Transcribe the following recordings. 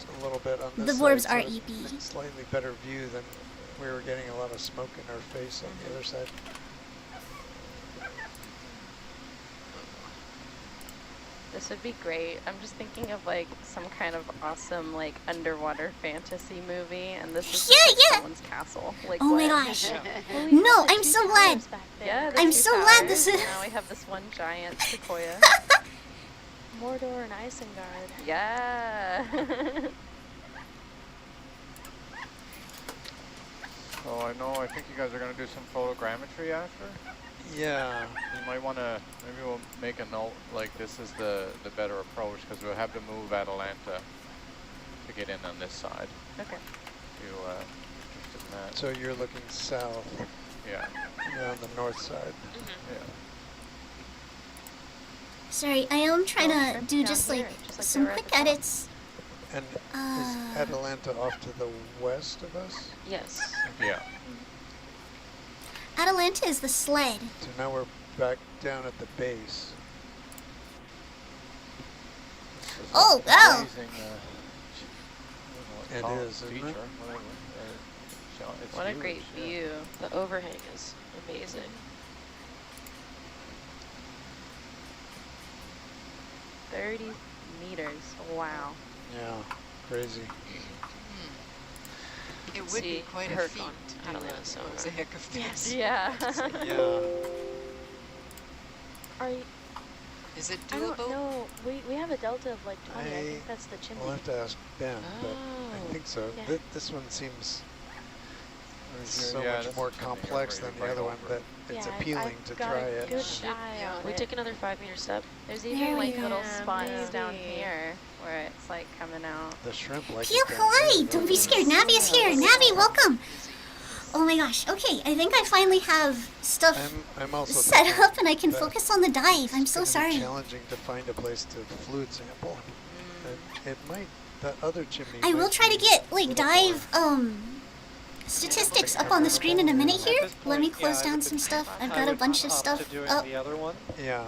a little bit on this The Vorbs side, are so EP. slightly better view than we were getting a lot of smoke in our face on the other side. This would be great. I'm just thinking of like some kind of awesome like underwater fantasy movie, and this is just, like, someone's castle. Like, Oh what? my gosh. Holy No, crap, the I'm two so glad. towers back there. Yeah, the I'm two so glad this towers. is- Now we have this one giant sequoia. Mordor and Isengard. Yeah. So I think you guys are going to do some photogrammetry after? Yeah. You might want to, maybe we'll make a note, like this is the better approach, because we'll have to move Atalanta to get in on this side. Okay. If you interested in that. So you're looking south. Yeah. You're on the north side. Yeah. Sorry, I am trying to shrimp do down just here, like just like some they were at quick the top. edits. And is Atalanta off to the west of us? Yes. Yeah. Atalanta is the sled. So now we're back down at the base. Oh, wow. Amazing, It is, isn't it? Whatever. It's What a huge, great yeah. view. The overhang is amazing. 30 meters. Wow. Yeah, crazy. It would See be quite a Herc feat on to do Atalanta that. sonar. It was a heck of this. Yeah. Yeah. Are you, Is it I don't doable? know. We have a delta of like 20. I I- think that's the chimney. We'll have to ask Ben, but Oh. I think so. Yeah. This one seems There's so your- yeah, much this more is something you're complex ready than to the bring other one over. that it's Yeah, appealing to I've got try a it. good Should- eye yeah. on We take another 5-meter step. There's There even we like go. little Yeah, spots down maybe. here where it's like coming out. The shrimp like Peel it down Hawaii! there, Don't be though. scared. Navi is here. Navi, welcome. Oh my gosh. Okay, I think I finally have stuff I'm also set thinking up and I can that focus on the dive. I'm it's so gonna be sorry. challenging to find a place to fluid sample. It might, that other chimney. I will might try to be get a like little dive statistics up on the screen in a minute here. At this Let me point, close yeah, down some stuff. I've I got a would bunch of opt stuff to doing up. the other one, more- Yeah.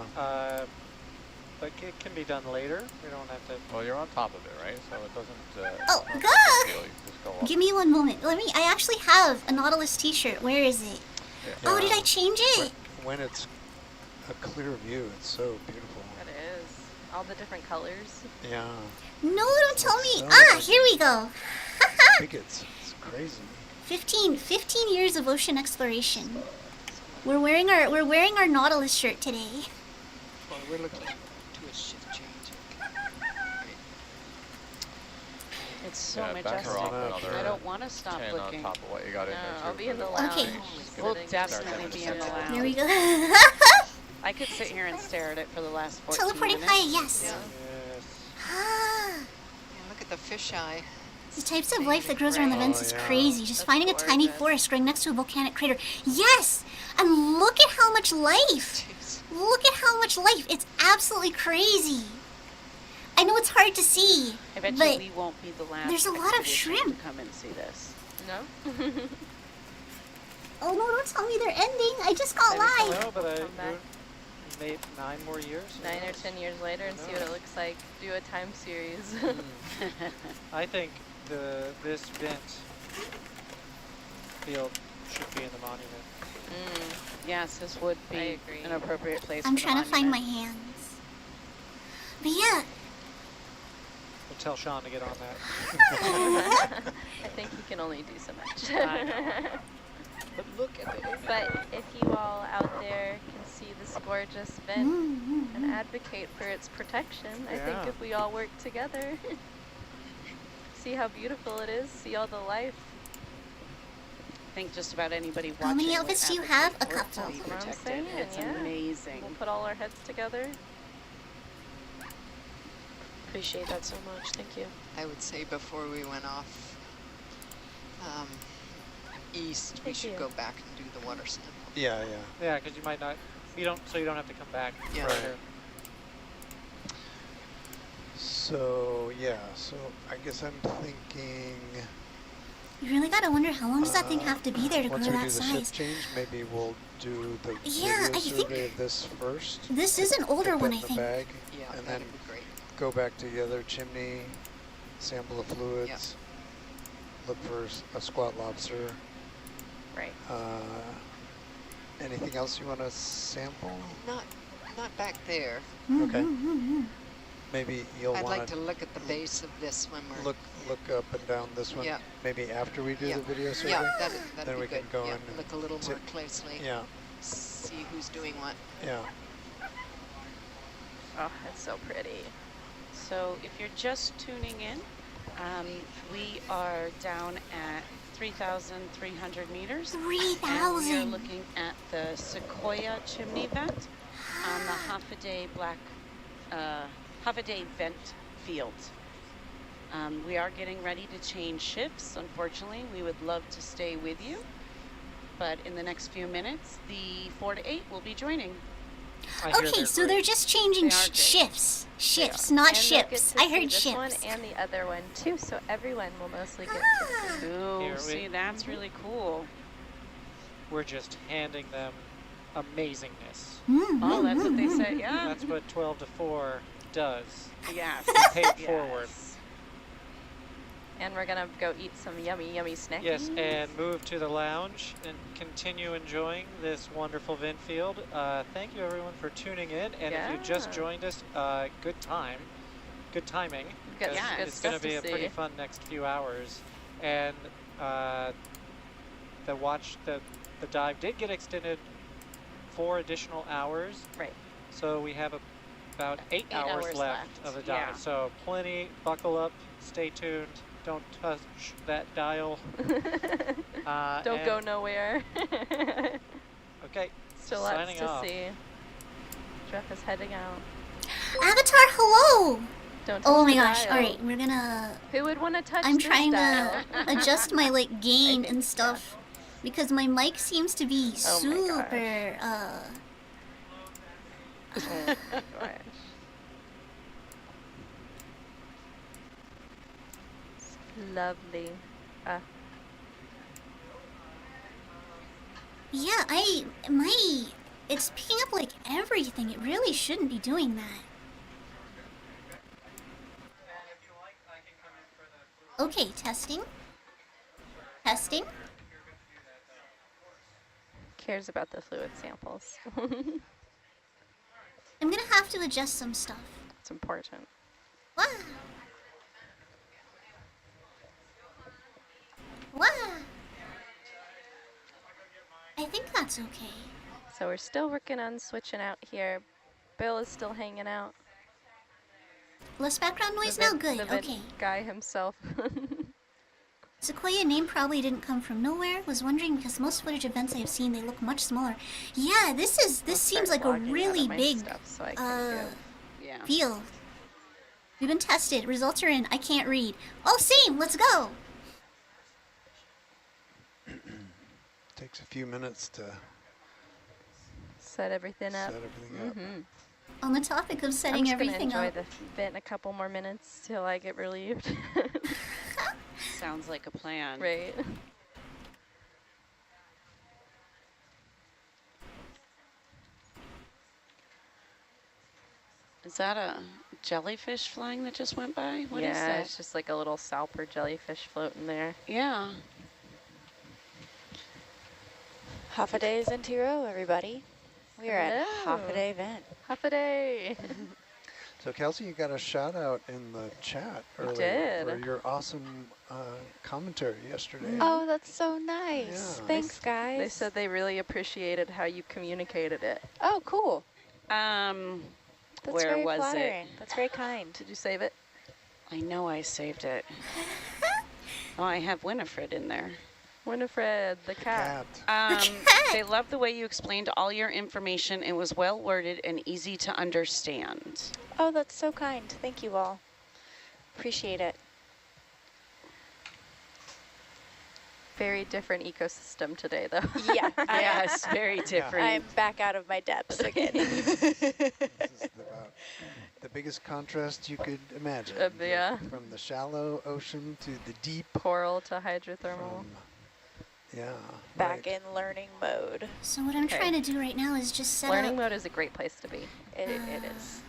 but it can be done later. We don't have to. Well, you're on top of it, right? So it doesn't. Oh, not a big God. deal. You just go up. Give me one moment. I actually have a Nautilus t-shirt. Where is it? Yeah. Oh, did I change When, it? when it's a clear view, it's so beautiful. It is. All the different colors. Yeah. No, don't tell me. So Ah, good. here we go. I think it's crazy. 15 years of ocean exploration. We're wearing our Nautilus shirt today. Well, we're looking to a shift change. It's so Yeah, back majestic. her off another I don't want to stop 10 looking. on top of what you got in No, there. I'll too, be in for the the- lounge. Okay. Just We'll gonna definitely start be having in the a lounge. There we go. I could sit here and stare at it for the last 14 Teleporting minutes. high, yes. Yes. Ah, Yeah, look at the fisheye. the types of life that grows around the vents is yeah. crazy. Just That's finding a tiny gorgeous. forest growing next to a volcanic crater. Yes! And look at how much life! Jeez. Look at how much life! It's absolutely crazy. I know it's hard to see, I bet but you we won't be the last there's a lot of expedition shrimp. to come and see this. No? oh no, don't tell me they're ending. I just got Maybe live. No, but I Come back. made 9 more years. 9 or 10 years later and see what it looks like. Do a time series. I think this vent field should be in the monument. Yes, this would I be agree. an appropriate place I'm for the trying to find my monument. hands. But yeah, We'll tell Sean to get on that. I think you can only do so much. I know. But look at it. But if you all out there can see this gorgeous vent and advocate for its protection, I Yeah. think if we all work together, see how beautiful it is, see all the life. I think just about anybody watching How many would outfits do you advocate have? A for it to couple. be That's what I'm protected. saying, It's yeah. amazing. We'll put all our heads together. Appreciate that so much. Thank you. I would say before we went off east, we Thank should you. go back and do the water sample. Yeah, yeah. Yeah, because you might not. You don't have to come back. Yeah. Right. Later. So, yeah, so I guess I'm thinking... you really gotta wonder how long does that thing have to be there to grow once we do that the size? ship change, maybe we'll do the Yeah, video I think survey of this first. This is an older Get one, that I in the think. bag, Yeah, and then that'd be great. go back to the other chimney, sample of fluids. Look for a squat lobster. Right. Anything else you want to sample? Not back there. Okay. Maybe you'll I'd want like to look at the base of this when we're... look up and down this one. Yeah. Maybe after we do Yeah. the video survey. Yeah, that'd then be we good. can go yeah, in and look a little more closely. Yeah. See who's doing what. Yeah. Oh, it's so pretty. So if you're just tuning in, we are down at 3,300 meters. And we are 3,000. looking at the Sequoia chimney vent on the half-a-day vent field. We are getting ready to change shifts. Unfortunately, we would love to stay with you, but in the next few minutes, the 4 to 8 will be joining. Okay, so they're just changing They are great. shifts. Shifts, not And they'll get ships. to I see heard this ships. one and the other one too, so everyone will mostly get to see. Ooh, Here we- see, that's really cool. We're just handing them amazingness. Oh, that's what they say, yeah. That's what 12 to 4 does. Yes. Paid forward. And we're gonna go eat some yummy, yummy snacks. Yes, and move to the lounge and continue enjoying this wonderful vent field. Thank you everyone for tuning in, and if you just Yeah. joined us, good timing. Good- 'Cause good it's going to stuff be to a pretty see. fun next few hours. And the dive did get extended 4 additional hours. Right. So we have about 8 8 hours hours left of the dive. yeah. So plenty, buckle up, stay tuned, don't touch that dial. Don't go nowhere. Okay, Still lots signing to off. see. Jeff is heading out. Avatar, hello! Don't touch Oh my the gosh, dial. alright, we're gonna... Who would want to touch I'm this trying dial? to adjust my like gain think and stuff because my mic seems to be Oh my super Oh my gosh. Lovely. yeah, it's picking up like everything. It really shouldn't be doing that. Okay, testing. Testing. Cares about the fluid samples. I'm gonna have to adjust some stuff. It's important. Wow. Wow. I think that's okay. So we're still working on switching out here. Bill is still hanging out. Less background noise The now? vent- Good, the vent okay. guy himself. Sequoia name probably didn't come from nowhere. Was wondering because most footage events I have seen, they look much smaller. Yeah, this seems like a Logging out of really my big stuff so I can do. Yeah. field. We've been tested. Results are in. I can't read. Oh, same. Let's go. Takes a few minutes to Set everything up. set everything up. Mm-hmm. On the topic of I'm setting just gonna everything enjoy up. the vent a couple more minutes till I get relieved. Sounds like a plan. Right. Is that a jellyfish flying that just went by? What is yeah, that? it's just like a little salper jellyfish floating there. Yeah. Half a day is in row, everybody. We are at half Hello. a day event. Half a day. So Kelsey, you got a shout out in the chat I earlier for did. your awesome commentary yesterday. Oh, that's so nice. Yeah. Thanks, guys. They said they really appreciated how you communicated it. Oh, cool. That's Where very was flattering. it? That's very kind. Did you save it? I know I saved it. Oh, I have Winifred in there. Winifred, the cat. They love the way you explained all your information. It was well worded and easy to understand. Oh, that's so kind. Thank you all. Appreciate it. Very different ecosystem today, though. Yeah, Yes, very different. I'm back out of my depths again. This is about the biggest contrast you could imagine. Yeah. From the shallow ocean to the deep. Coral to hydrothermal. Yeah. Back right. in learning mode. So what I'm Okay. trying to do right now is just set Learning up. mode is a great place to be. It is.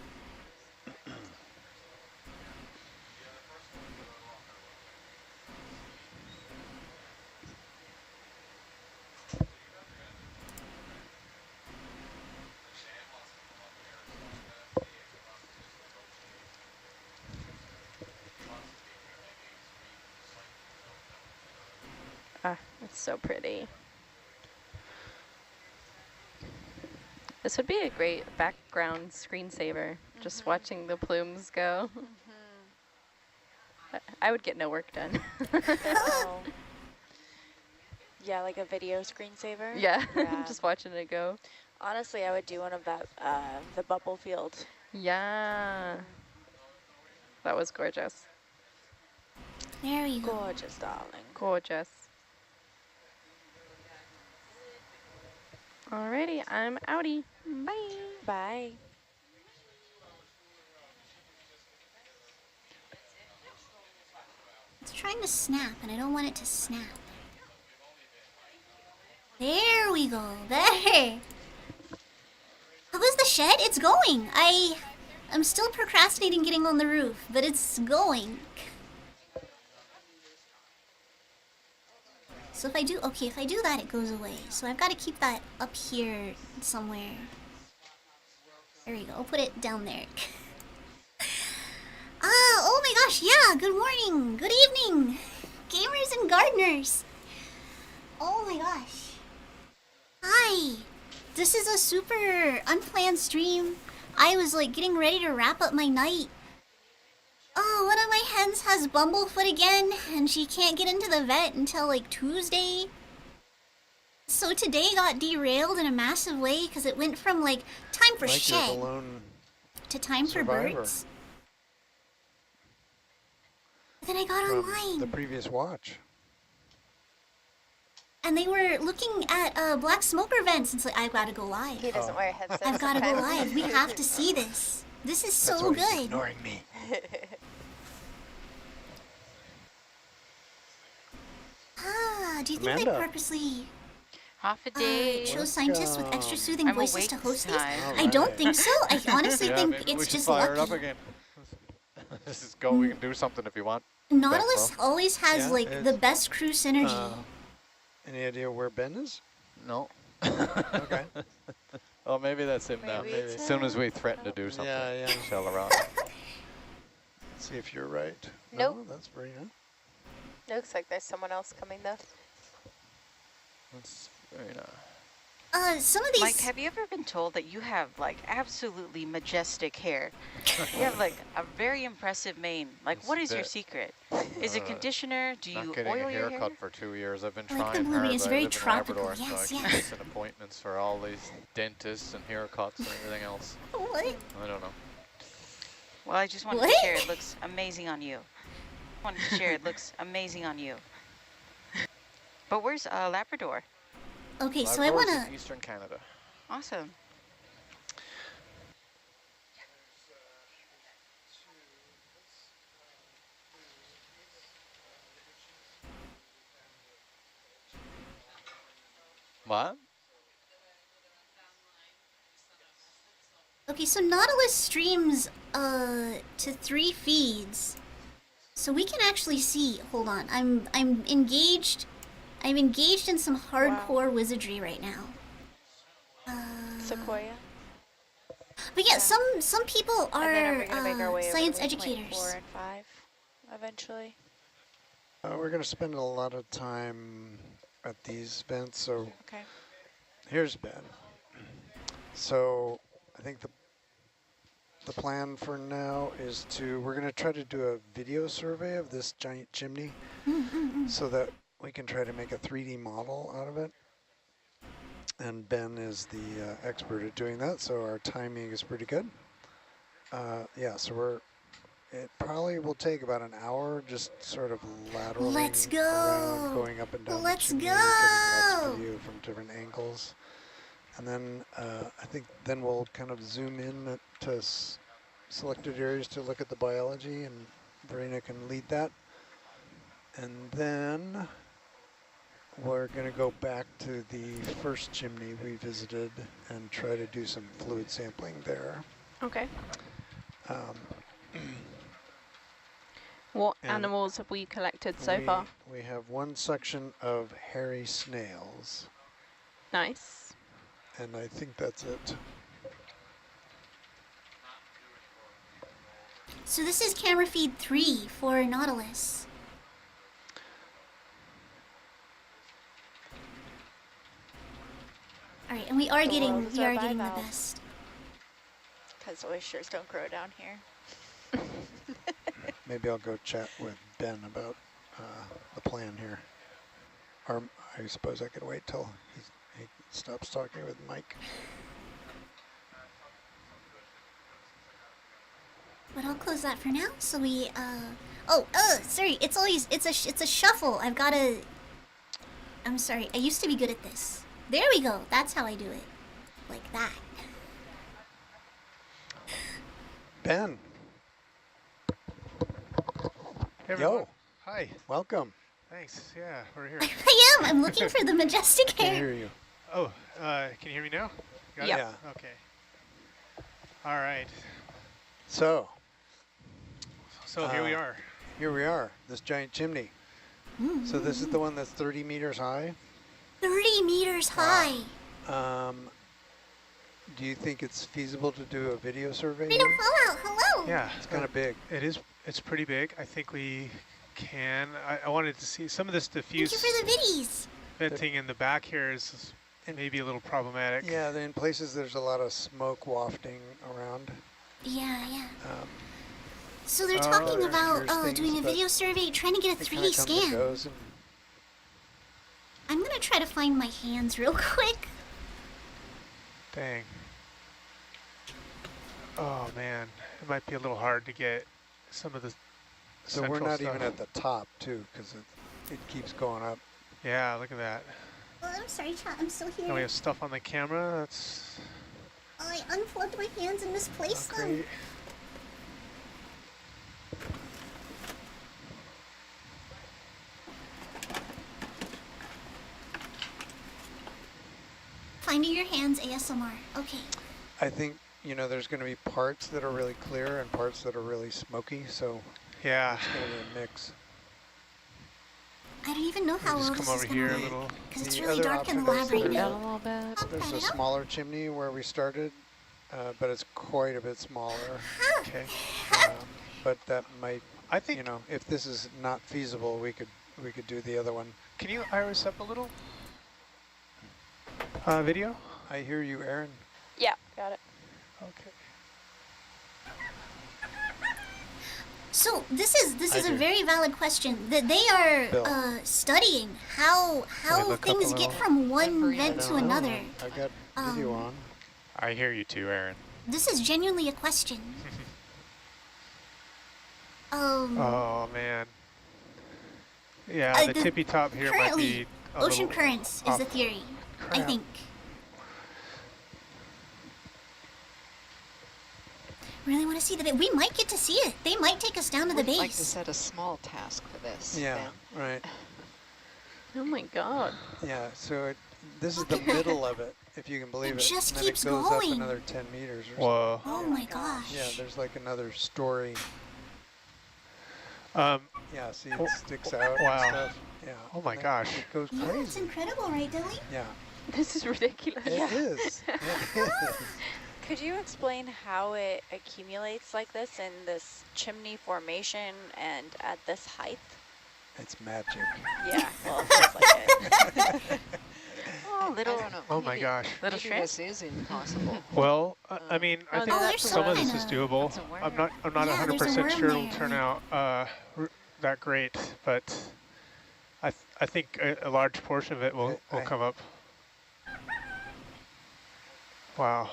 Ah, it's so pretty. This would be a great background screensaver, just watching the plumes go. I would get no work done. Oh. Yeah, like a video screensaver. Yeah, Yeah. just watching it go. Honestly, I would do one of that, the bubble field. Yeah. That was gorgeous. There we go. Gorgeous, darling. Gorgeous. Alrighty, I'm outie. Bye. Bye. It's trying to snap, and I don't want it to snap. There we go. There. How goes the shed? It's going. I'm still procrastinating getting on the roof, but it's going. So if I do that, it goes away. So I've got to keep that up here somewhere. There we go. I'll put it down there. Oh my gosh, yeah, good morning, good evening, gamers and gardeners. Oh my gosh. Hi. This is a super unplanned stream. I was like getting ready to wrap up my night. Oh, one of my hens has bumblefoot again, and she can't get into the vet until like Tuesday. So today got derailed in a massive way because it went from like time for Mike, you're the shed lone to time for survivor birds. Then I got from online, the previous watch. and they were looking at black smoker vents, and it's like, I've got to go live. He doesn't wear a headset. I've got to go sometimes. live. We have to see this. This is That's so why he's good. ignoring me. Do you think Amanda. they purposely Half a day. chose scientists with extra soothing I'm voices awake to host this these? time. I don't think so. I honestly Yeah, think maybe we it's should just fire it up lucky. again. This is go. We can do something if you want. Nautilus Back, always has Yeah, like the it's- best crew synergy. Any idea where Ben is? No. Okay. Oh, maybe that's him now. Maybe it's As soon as we threaten to do something, Yeah, yeah. shell around. Let's see if you're right. Nope. No, that's Verena. Looks like there's someone else coming though. That's very nice. Some of these. Mike, have you ever been told that you have like absolutely majestic hair? You have like a very impressive mane. Like, It's what is your the- secret? Is it conditioner? Do you Not getting oil a your haircut hair? for 2 years. I've been I like the trying blue, hard. it's but very I live tropical. in Labrador, Yes, so I yes. keep missing appointments for all these dentists and haircuts and everything else. What? I don't know. Well, I just wanted to What? share. It looks amazing on you. Wanted to share. It looks amazing on you. But where's Labrador? Okay, so I Labrador's wanna. in Eastern Canada. Awesome. What? Okay, so Nautilus streams to 3 feeds. So we can actually see. Hold on. I'm engaged. I'm engaged in some hardcore wizardry right now. Sequoia. But yeah, some people And then are we're gonna make our way over science to waypoint educators. 4 and 5 eventually. We're going to spend a lot of time at these vents, so Okay. here's Ben. So I think the plan for now is we're going to try to do a video survey of this giant chimney so that we can try to make a 3D model out of it. And Ben is the expert at doing that, so our timing is pretty good. Yeah, so it probably will take about an hour, just sort of laterally Let's go. around, going up and down the Let's chimney, go. getting lots of view from different angles. And then I think then we'll kind of zoom in to selected areas to look at the biology, and Verena can lead that. And then we're going to go back to the first chimney we visited and try to do some fluid sampling there. Okay. Um, What And animals have we collected so far? We have one section of hairy snails, Nice. and I think that's it. So this is camera feed 3 for Nautilus. Right, and we are The getting world is we our are getting the bivalve. best. Because oysters don't grow down here. Maybe I'll go chat with Ben about the plan here. Or I suppose I could wait till he stops talking with Mike. But I'll close that for now. So we sorry. It's a shuffle. I'm sorry. I used to be good at this. There we go. That's how I do it. Like that. Ben. Hey everyone. Yo. Hi. Welcome. Thanks. Yeah, we're here. I am. I'm looking for the majestic Can hair. hear you. Oh, can you hear me now? Got Yeah. it? Okay. All right. So Here we are. Here we are. This giant chimney. So this is the one that's 30 meters high. 30 meters high. Do you think it's feasible to do a video survey Freedom here? Fallout. Hello. Yeah, It's kind of big. it is. It's pretty big. I think we can. I wanted to see some of this Thank you diffuse for the biddies. venting in the back here is maybe a little problematic. Yeah, in places there's a lot of smoke wafting around. Yeah. Um, So they're talking here's about things, doing a but video survey, trying to get a it kinda 3D comes and scan. goes, and I'm gonna try to find my hands real quick. Dang. Oh man, it might be a little hard to get some of the so we're central not stuff. even at the top too, because it keeps going up. Yeah, look at that. Oh, I'm sorry, chat. I'm still here. And we have stuff on the camera. That's I unplugged my hands and misplaced them. great. Finding your hands ASMR. Okay. I think, there's going to be parts that are really clear and parts that are really smoky, so Yeah. it's going to be a mix. I don't even know how Just well come this is over gonna here a work. little. Because it's The really other dark in the option is lab there's right Down now. a little bit. I'll There's cut a it up. smaller chimney where we started, but it's quite a bit smaller. Okay. But that might, I think. if this is not feasible, we could do the other one. Can you iris up a little? Video. I hear you, Aaron. Yeah, got it. Okay. So this is a do. very valid question. That they are Bill. studying how look up a things get little? from one Every- vent to another. I got video on. I hear you too, Aaron. This is genuinely a question. Oh man. Yeah, the the- tippy top here might currently, be a ocean little currents is off. the theory. I Crap. think. Really want to see the bit. We might get to see it. They might take us down to the We'd like to base. set a small task for this. Yeah, Ben. right. Oh my god. Yeah, so this is the middle of it, if you can believe it. just and then keeps it goes going. up another 10 meters or Whoa. Oh my gosh. something. Yeah, there's like another story. Yeah, see, it Oh, sticks out wow. and stuff. Yeah. Oh my and gosh. It goes Yeah, it's crazy. incredible, right, Dilly? Yeah, This is ridiculous. it is. It is. Could you explain how it accumulates like this in this chimney formation and at this height? It's magic. Yeah, well, it feels like it. Oh, I little. don't know. Oh my maybe- gosh. Little Maybe shrimp? this is impossible. Well, I mean, I Oh, think no, there's some of some this is kinda- doable. That's a worm. I'm not Yeah, there's a 100% sure worm it'll there. turn out that great, but I think a large portion of it will I- come up. Wow.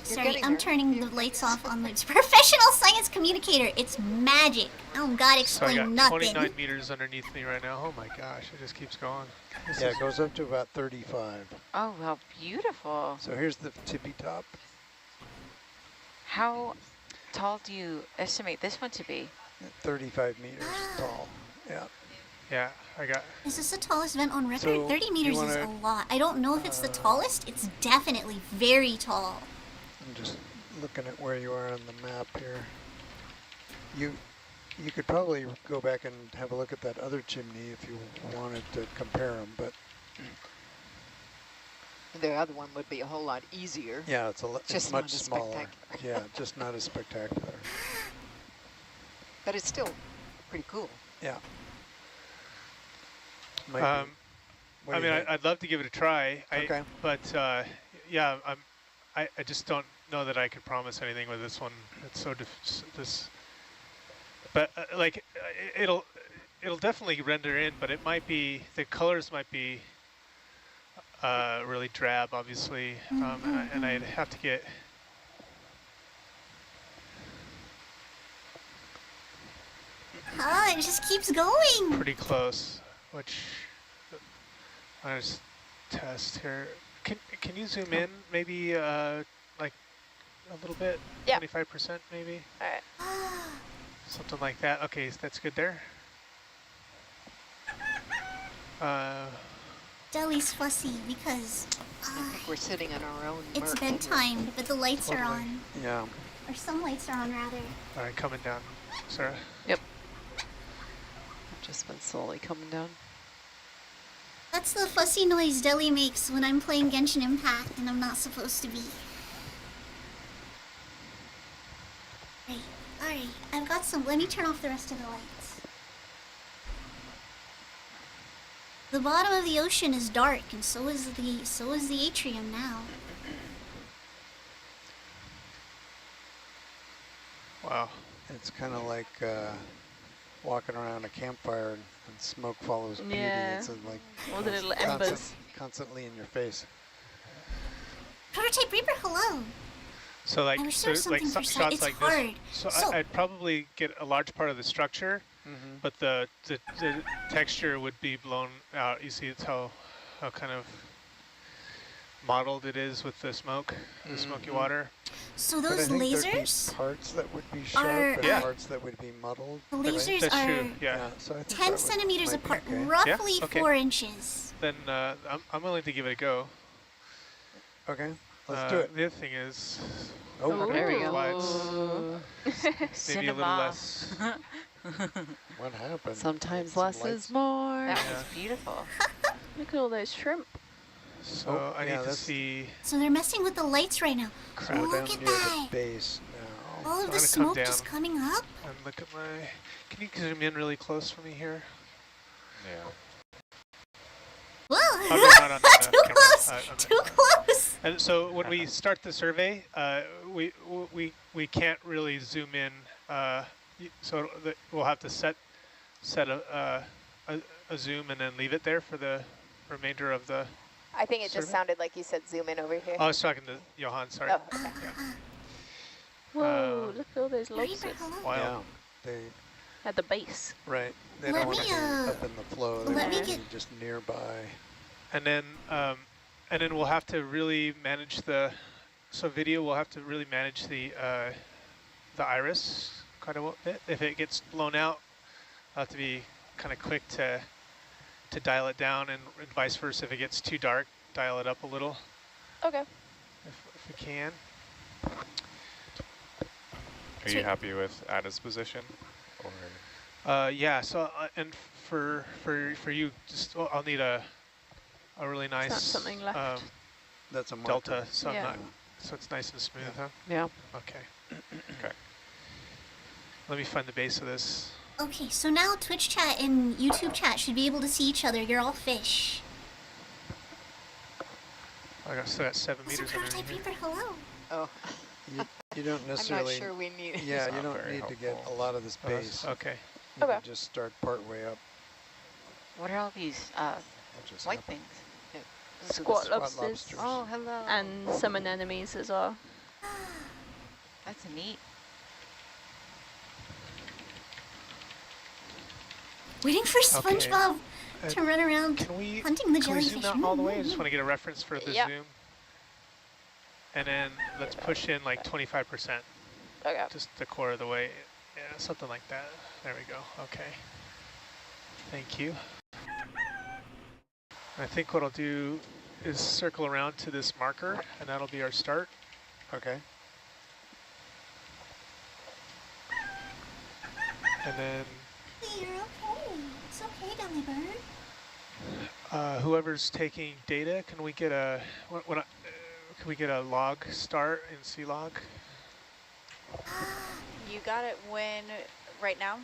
Sorry, getting I'm there. turning the lights off on this professional science communicator. It's magic. Oh God, So I explain got nothing. 29 meters underneath me right now. Oh my gosh, it just keeps going. This Yeah, is- it goes up to about 35. Oh, how beautiful. So here's the tippy top. How tall do you estimate this one to be? 35 meters tall. Yeah. yeah, I got. Is this the tallest vent on record? So, 30 you meters is a wanna, lot. I don't know if it's the tallest. It's definitely very tall. I'm just looking at where you are on the map here. You could probably go back and have a look at that other chimney if you wanted to compare them, but The other one would be a whole lot easier. yeah, it's Just much not as smaller. spectacular. Yeah, just not as spectacular. But it's still pretty cool. Yeah. Might What I do mean, you think? I'd love to give it a try. Okay. But yeah, I just don't know that I could promise anything with this one. It's so this. But like it'll definitely render in, but it might be the colors might be really drab, obviously, and I'd have to get. Ah, it just keeps going. Pretty close, which I just test here. Can you zoom in maybe like a little bit? Yeah. 25% maybe? All right. Something like that. Okay, so that's good there. Deli's fussy because I think we're sitting on our own it's murk. bedtime, but the lights are Totally. on. Yeah. Or some lights are on, rather. All right, coming down, Sarah. I've just been slowly coming down. That's the fussy noise Deli makes when I'm playing Genshin Impact and I'm not supposed to be. Alright, I've got some. Let me turn off the rest of the lights. The bottom of the ocean is dark, and so is the atrium now. Wow. It's kind of like walking around a campfire and smoke follows beauty. Yeah. It's like All the little embers. constantly in your face. Prototype Reaper, hello. So like, I wish there was something for shots it's like hard. this. So, So- I'd probably get a large part of the structure, but the texture would be blown out. You see, it's how kind of mottled it is with the smoke, the smoky water. So But I those think there'd be lasers, parts that would be sharp are, and Yeah. parts that would be muddled. the right? lasers That's are true. Yeah. So I think 10 that centimeters might be apart, okay. roughly Yeah? Okay. 4 inches. Then I'm willing to give it a go. Okay, let's do it. The other thing is, Oh, There we go. lights, maybe a little Cinema. less. what happened? Sometimes Some less lights. is more. That Yeah. was beautiful. Look at all those shrimp. So Oh, I yeah, need to that's- see. So they're messing with the lights right now. Crap, Look down at near the that. base now. All So of I'm the gonna come smoke down. just coming up. And look at my. Can you zoom in really close for me here? Yeah. Whoa! Oh, no, no, Too camera. close! Too close! And so when we start the survey, we can't really zoom in. So we'll have to set a zoom and then leave it there for the remainder of the. I think it just Survey? sounded like you said zoom in over here. Oh, I was talking to Johan. Sorry. Oh, okay. Whoa, look at all those Reaper, lobsters hello. Wild. Yeah, they at the base. right. They Let don't want me, to be up in the flow. They let want me to get- be just nearby. And then we'll have to really manage the. So video, we'll have to really manage the iris quite a bit. If it gets blown out, I'll have to be kind of quick to dial it down, and vice versa. If it gets too dark, dial it up a little Okay. if we can. Are you happy with Ada's position? Or Yeah. So and for you, just I'll need a really nice Is that something left? That's a marker. delta, so Yeah. so it's nice and smooth, huh? Yeah. Okay. okay. Let me find the base of this. Okay, so now Twitch chat and YouTube chat should be able to see each other. You're all fish. I got still got 7 Also, meters Prototype underneath. Reaper, hello. Oh, You don't I'm not necessarily. sure we need. Yeah, It's you not don't very need to get a helpful. lot of this Oh, that's- base. okay. You Okay. can just start part way up. What are all these Which is white happen. things? Squat Squat lobsters. lobsters. Oh, hello. And some anemones as well. That's neat. Waiting for Okay. SpongeBob And to run around Can we hunting the zoom jellyfish. out all the way? I just want to get a reference for the Yep. zoom. And then let's push in like 25%, Okay. just the core of the way. Yeah, something like that. There we go. Okay. Thank you. I think what I'll do is circle around to this marker, and that'll be our start. Okay. And then You're okay. It's okay, Deli Bird. whoever's taking data, can we get a can we get a log start in C log? You got it when, right now?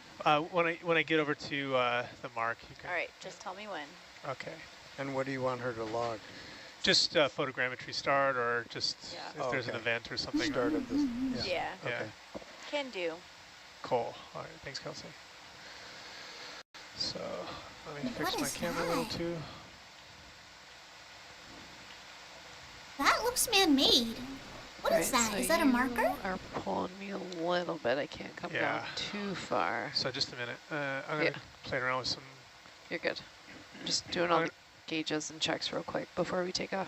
When I get over to the mark, you can. All right, just tell me when. Okay. And what do you want her to log? Just photogrammetry start, or just Yeah. if there's an Okay. event or something. Start of this. Yeah. Yeah. Yeah. Okay. Can do. Cool. All right, thanks, Kelsey. So let me What fix my is camera a little that? too. That looks man-made. What is that? Is that a marker? You are pulling me a little bit. I can't come down Yeah. too far. So just a minute. I'm gonna play around with some. You're good. I'm just doing all the gauges and checks real quick before we take off.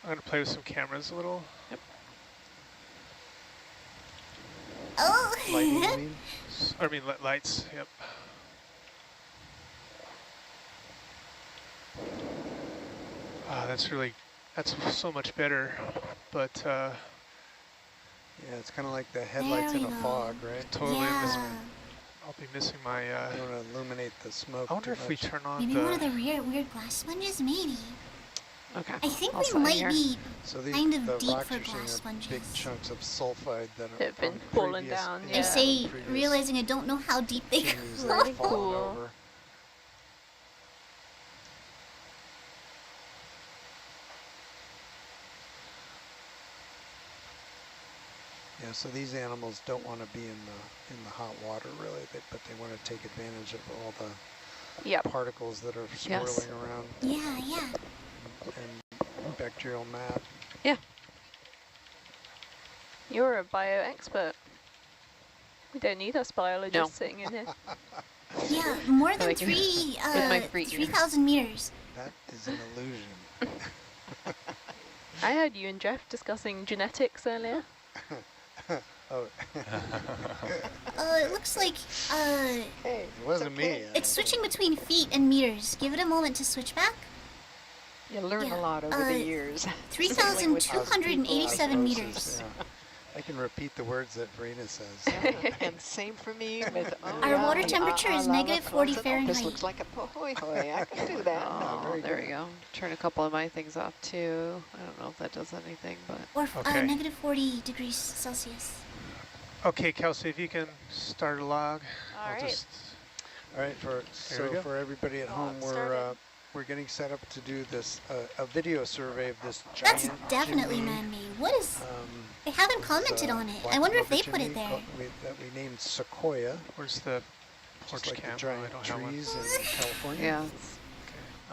I'm gonna play with some cameras a little. Yep. Oh. Lighting, you mean? I mean lights. Yep. That's so much better, but Yeah, it's kind of like the headlights There in we a go. fog, right? totally Yeah. I'll be missing my. I don't want to illuminate the smoke. I wonder too if we much. turn on Maybe the. one of the weird glass sponges? Maybe. Okay. I think I'll we sign might here. be So these kind of the deep rocks for you're seeing glass are sponges. big chunks of sulfide that are They've been from falling previous- down, I yeah. say, previous realizing I don't know how deep they chimneys go. that Really have fallen cool. over. Yeah, so these animals don't want to be in the hot water really, but they want to take advantage of all the Yep. particles that are Yes. swirling around Yeah. and bacterial mat. You're a bio expert. We don't need us biologists No. sitting in here. Yeah, more than Like, with my free ear. 3,000 meters. That is an illusion. I heard you and Jeff discussing genetics earlier. Oh, It looks like, Hey, it wasn't me. it's switching between feet and meters. Give it a moment to switch back. You learn Yeah, a lot over the years. 3,287 Osmosis, meters. yeah. I can repeat the words that Verena says. And same for me with Our water temperature is negative 40 This Fahrenheit. looks like a hoy hoy. I can do that. Oh, Oh, very there good. we go. Turn a couple of my things off too. I don't know if that does anything, but Or Okay. negative 40 degrees Celsius. Okay, Kelsey, if you can start a log. All I'll right. just. All right, we so go. for everybody at home, Started. we're getting set up to do this a video survey of this That's giant definitely chimney. man-made. What is... They This haven't is, commented on it. black I wonder if clover they put it chimney there. that we named Sequoia, Where's the porch just like cam? the giant I don't have one. trees in California. yeah.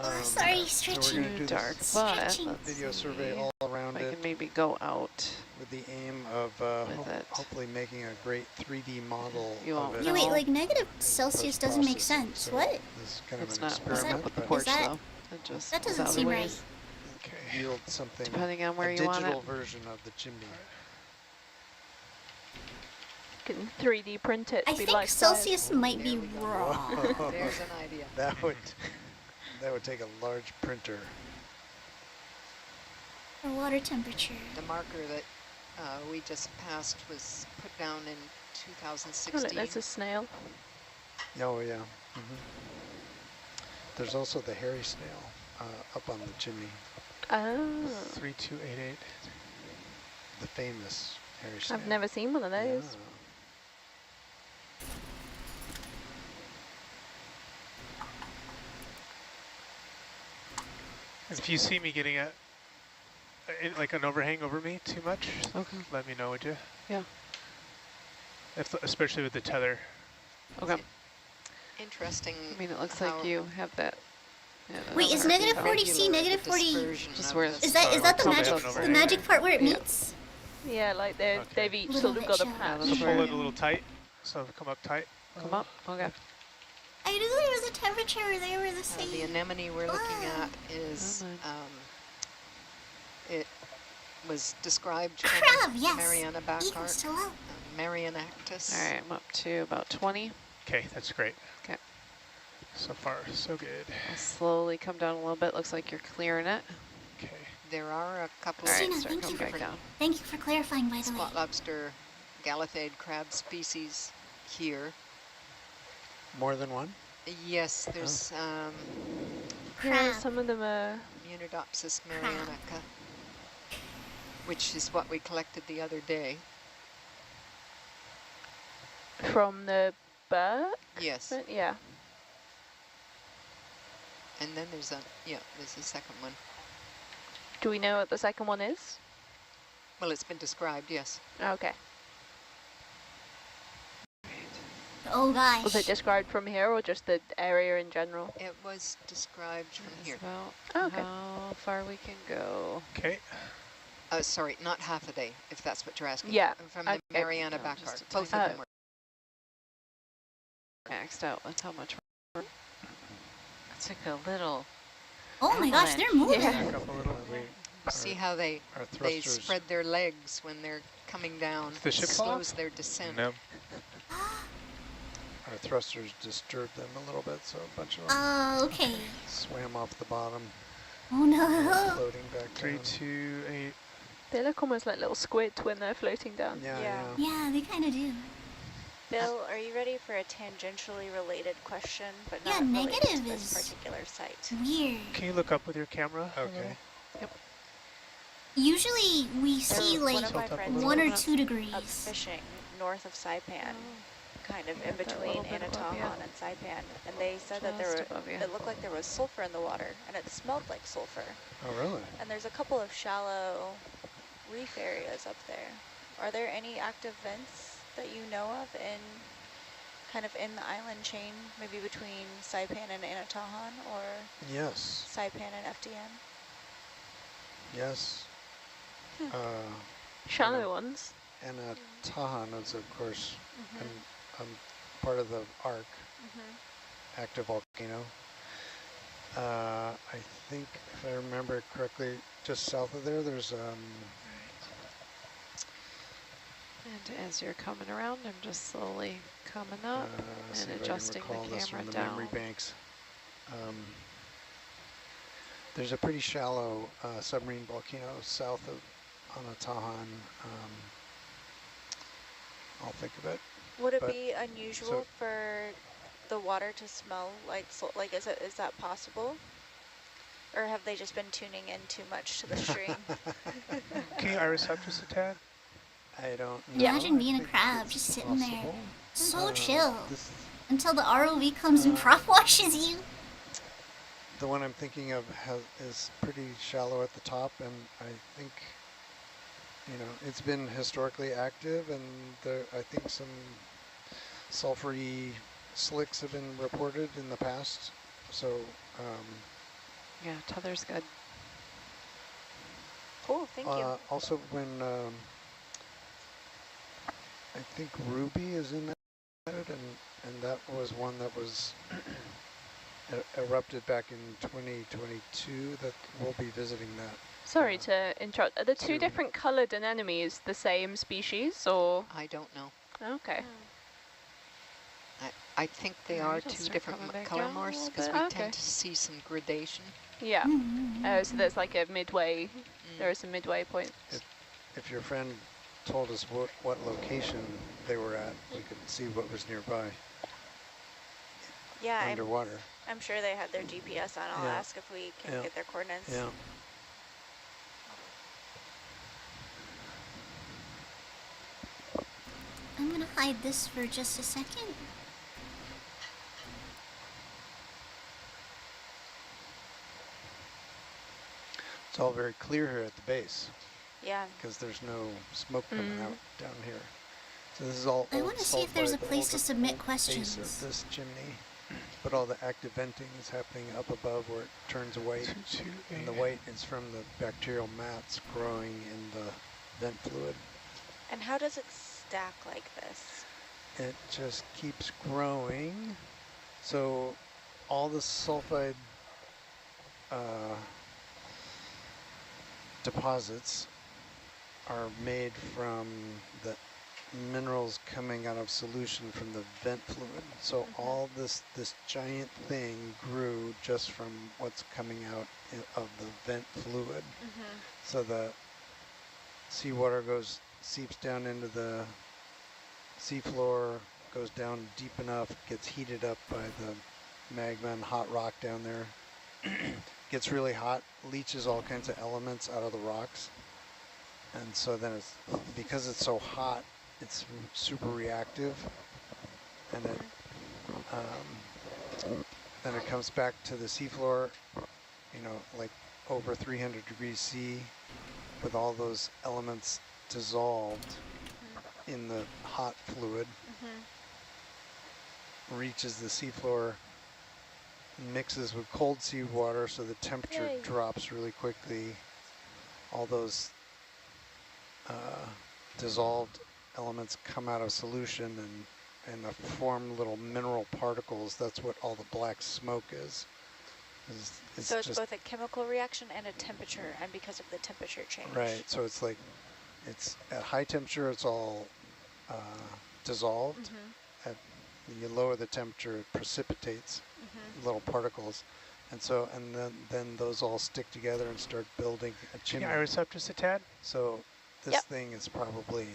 Oh, sorry, So we're stretching. going to do Dark, this but Stretching. let's video survey see all around if I it can maybe go out. with the aim of with it. hopefully making a great 3D model You of won't it. Yeah, wait, No. like negative Celsius doesn't make post-processing. sense. So What? This is kind It's of an not experiment, up with the but porch that- though. It just That is doesn't out of seem the right. ways. Okay. yield something, Depending on where a you want digital it. version of the chimney. Can 3D print it to I be think life size. Celsius might be wrong. Whoa. There's an idea. that would take a large printer. For water temperature. The marker that we just passed was put down in Oh, look, 2016. there's a snail. Oh yeah. There's also the hairy snail up on the chimney, Oh, 3288. the famous hairy snail. I've never seen one of those. Yeah. If you see me getting like an overhang over me too much, Okay. let me know, would you? Yeah. Especially with the tether. Okay. Interesting. I mean, it looks how like you have that. Yeah, Wait, that's is hard to negative tell. 40 C, regular negative 40? dispersion Just of where this it's- Is that the Probably magic? have an The overhang. magic part where it Yeah. meets? Yeah, like Okay. they've each Little sort of bit got a shallow. patch. That's So pull where- it a little tight. So come up tight. Come up. Okay. I knew there was a temperature. They were the the same. anemone we're looking Ah. at is, Oh, it was described Crab, from yes. Mariana Equals Bacart, to low. Marianactus. All right, I'm up to about 20. Okay, that's great. Okay. So far, so good. I'll slowly come down a little bit. Looks like you're clearing it. Okay. There are a couple All right, Christina, start thank coming you back for- down. Thank you for clarifying, by the way. spot lobster galathade crab species here. More than one? Yes, there's Yeah, Crab. some of them are. Munidopsis marianica, which is what we collected the other day. From the bird? Yes, Yeah. And then there's there's a second one. Do we know what the second one is? Well, it's been described, yes. Okay. Oh gosh. Was it described from here or just the area in general? It was described from here. Oh, okay. How far we can go. Okay. Sorry, not half a day, if that's what you're asking. Yeah. From the Okay. Mariana No, back just arc. a Both tiny of them were. Maxed out with how much we're... It's like a little... Oh my gosh, they're moving. Yeah. Back up a little. See how they Our they thrusters. spread their legs when they're coming down. Is the ship slows off? their descent. No. Our thrusters disturbed them a little bit, so a bunch of them Okay. swam off the bottom, Oh no. floating back 3, down. 2, 8. They look almost like little squid when they're floating down. Yeah, Yeah. yeah. Yeah, they kind of do. Bill, are you ready for a tangentially related question, but Yeah, not related to negative this is- particular site? Weird. Can you look up with your camera? Okay. Usually we see One like of my Tilt up a friends little 1 or went 2 up degrees. fishing north of Saipan, kind of Yeah, in that between little bit above you. Anatahan and Saipan, and they said that there Just were, above you. it looked like there was sulfur in the water, and it smelled like sulfur. Oh, really? And there's a couple of shallow reef areas up there. Are there any active vents that you know of in kind of in the island chain, maybe between Saipan and Anatahan, or Yes. Saipan and FDN? Yes. Shallow ones. And Tahan is, of course, part of the arc, active volcano. I think, if I remember correctly, just south of there, there's And as you're coming around, I'm just slowly coming up see and if I can adjusting recall the this from camera the memory down. banks. There's a pretty shallow submarine volcano south of Anatahan. I'll think of it. Would it But- be unusual so- for the water to smell like like is that possible? Or have they just been tuning in too much to the stream? Can you iris up just a tad? I don't know. Imagine I being a think crab it's just sitting there. possible. So chill This, until the ROV comes and prop washes you. the one I'm thinking of is pretty shallow at the top, and I think, it's been historically active, and I think some sulfury slicks have been reported in the past. So, Yeah, tether's good. Cool, thank you. also when I think Ruby is in that, and that was one that was erupted back in 2022. That we'll be visiting that. Sorry to interrupt. Are the two to- different coloured anemones the same species or? I don't know. Okay. I think they Yeah, are it'll two start different coming back color down a morphs little because bit. we Okay. tend to see some gradation. Yeah. Oh, so there's like a midway. There are some midway points. If your friend told us what location they were at, we could see what was nearby Yeah, underwater. I'm sure they had their GPS on. I'll Yeah. ask if we can Yeah. get their coordinates. Yeah. I'm gonna hide this for just a second. It's all very clear here at the base Yeah. because there's no smoke coming Mm. out down here. So this is all I old want to see if there's a sulfide, the place to old submit base questions. of this chimney, but all the active venting is happening up above where it turns white, 2, 2, and the 8. white is from the bacterial mats growing in the vent fluid. And how does it stack like this? It just keeps growing. So all the sulfide deposits are made from the minerals coming out of solution from the vent fluid. So all this giant thing grew just from what's coming out of the vent fluid. So the seawater seeps down into the seafloor, goes down deep enough, gets heated up by the magma and hot rock down there, gets really hot, leaches all kinds of elements out of the rocks. And so then because it's so hot, it's super reactive, and it then it comes back to the seafloor, you know, like over 300 degrees C, with all those elements dissolved in the hot fluid, reaches the seafloor, mixes with cold seawater, so the temperature Yay. drops really quickly. All those dissolved elements come out of solution and form little mineral particles. That's what all the black smoke is. So it's both a chemical reaction and a temperature, and because of the temperature change. Right, so it's like, it's at high temperature, it's all dissolved. At you lower the temperature, it precipitates little particles. And so, and then those all stick together and start building a chimney. Can you iris up just a tad? So this thing is probably,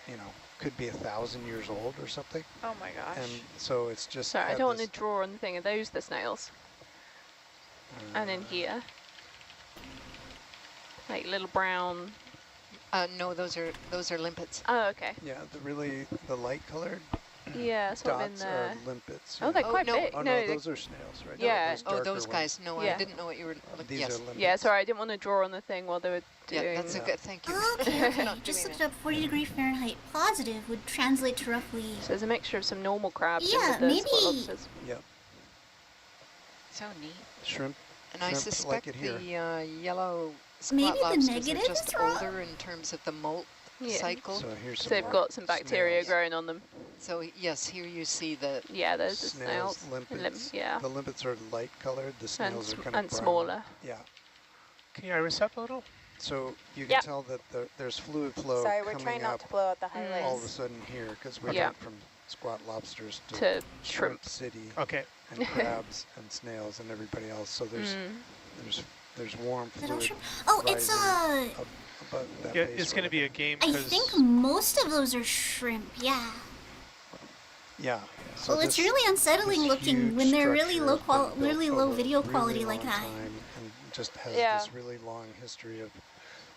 you know, could be 1,000 years old or something. Oh my gosh. And so it's just. Sorry, I don't want to draw on the thing. Are those the snails? And in here, like little brown. No, those are limpets. Oh, okay. Yeah, the light colored. Yeah, sort of in dots there. are limpets. Oh, they're quite no. big. Oh no, those are snails, right? Yeah. Those guys. No, Yeah. I didn't know what you were looking. These Yes. are limpets. Yeah, sorry, I didn't want to draw on the thing while they were doing. Yeah, that's a good. Thank you. Okay, okay. Not Just doing looked up 40 degree Fahrenheit positive would translate to roughly. So there's a mixture of some normal crabs Yeah, and with the maybe- spot lobsters. Yep. So neat. Shrimp. And I shrimp suspect like it here. the yellow Maybe spot the lobsters are negative just is wrong. older in terms of the molt Yeah. cycle. So here's So some they've more got some bacteria snails. growing on them. So yes, here you see the Yeah, there's the Snails, snails. limpets. Yeah. The limpets are light colored. The And, snails are kind of and brown. smaller. Yeah. Can you iris up a little? So you can Yep. tell that there's fluid flow Sorry, we're coming trying up not to blow out the highlights. all of a sudden here because we Yeah. went from squat lobsters to To shrimp. city Okay. and crabs and snails and everybody else. So there's warm Is that all fluid. shrimp? Oh, it's rising above that Yeah, base it's going to where- be a game I because think most of those are shrimp. Yeah. Yeah. So Well, it's this- really unsettling this looking huge when they're really structure low has been built really low over a video really quality like long that. time and just has Yeah. this really long history of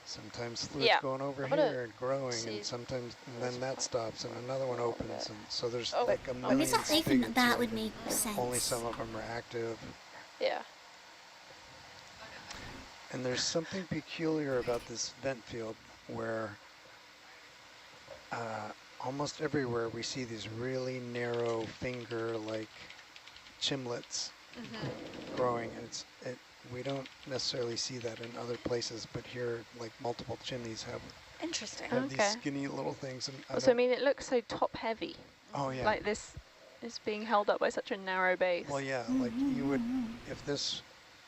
sometimes fluids Yeah. going over I'm gonna here and growing, see and sometimes and then that stops and another one opens, and so there's Oh, like a I million guess I think spigots that right, would and make sense. only some of them are active. Yeah. And there's something peculiar about this vent field where almost everywhere we see these really narrow finger-like chimlets growing, and we don't necessarily see that in other places, but here, like multiple chimneys have Interesting. these Okay. skinny little things. And Also, I mean, it looks so top-heavy. oh yeah. Like this is being held up by such a narrow base. Well, yeah, like you would,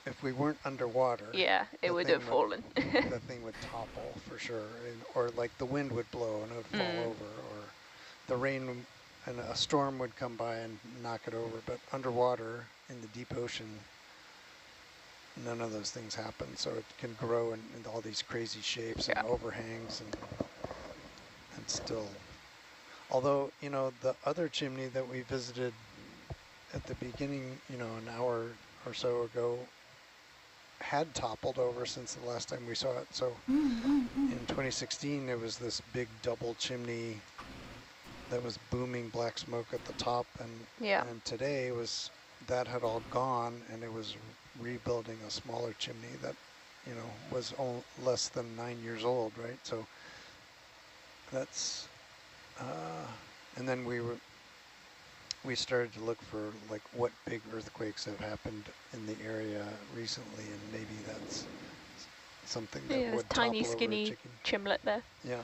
if we weren't underwater, Yeah, it the would thing have fallen. the thing would topple for sure, or like the wind would blow and it would fall over, or the rain and a storm would come by and knock it over. But underwater in the deep ocean, none of those things happen. So it can grow in all these crazy shapes and overhangs and still. Although, you know, the other chimney that we visited at the beginning, you know, an hour or so ago, had toppled over since the last time we saw it. So in 2016, there was this big double chimney that was booming black smoke at the top, and today that had all gone, and it was rebuilding a smaller chimney that, you know, was less than 9 years old, right? So that's, and then we started to look for like what big earthquakes have happened in the area recently, and maybe that's something that Yeah, there's would tiny, topple over a skinny chicken. chimlet there. Yeah.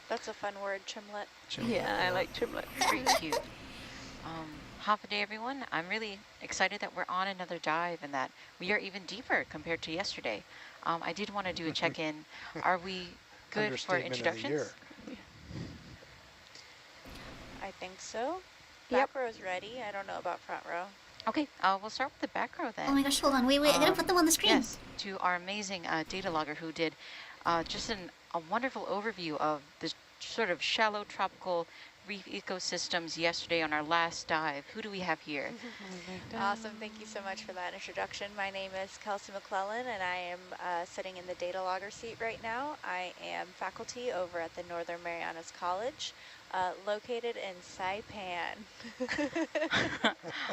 That's a fun word, chimlet. Yeah, I like chimlet. Very cute. Half a day, everyone. I'm really excited that we're on another dive and that we are even deeper compared to yesterday. I did want to do a check-in. Are we good for Understatement of the introductions? year. I think so. Yep. Back row's ready. I don't know about front row. Okay, we'll start with the back row then. Oh my gosh, hold on. Wait, I gotta put them on the screen. Yes, to our amazing data logger who did just a wonderful overview of this sort of shallow tropical reef ecosystems yesterday on our last dive. Who do we have here? Awesome. Thank you so much for that introduction. My name is Kelsey McClellan, and I am sitting in the data logger seat right now. I am faculty over at the Northern Marianas College, located in Saipan.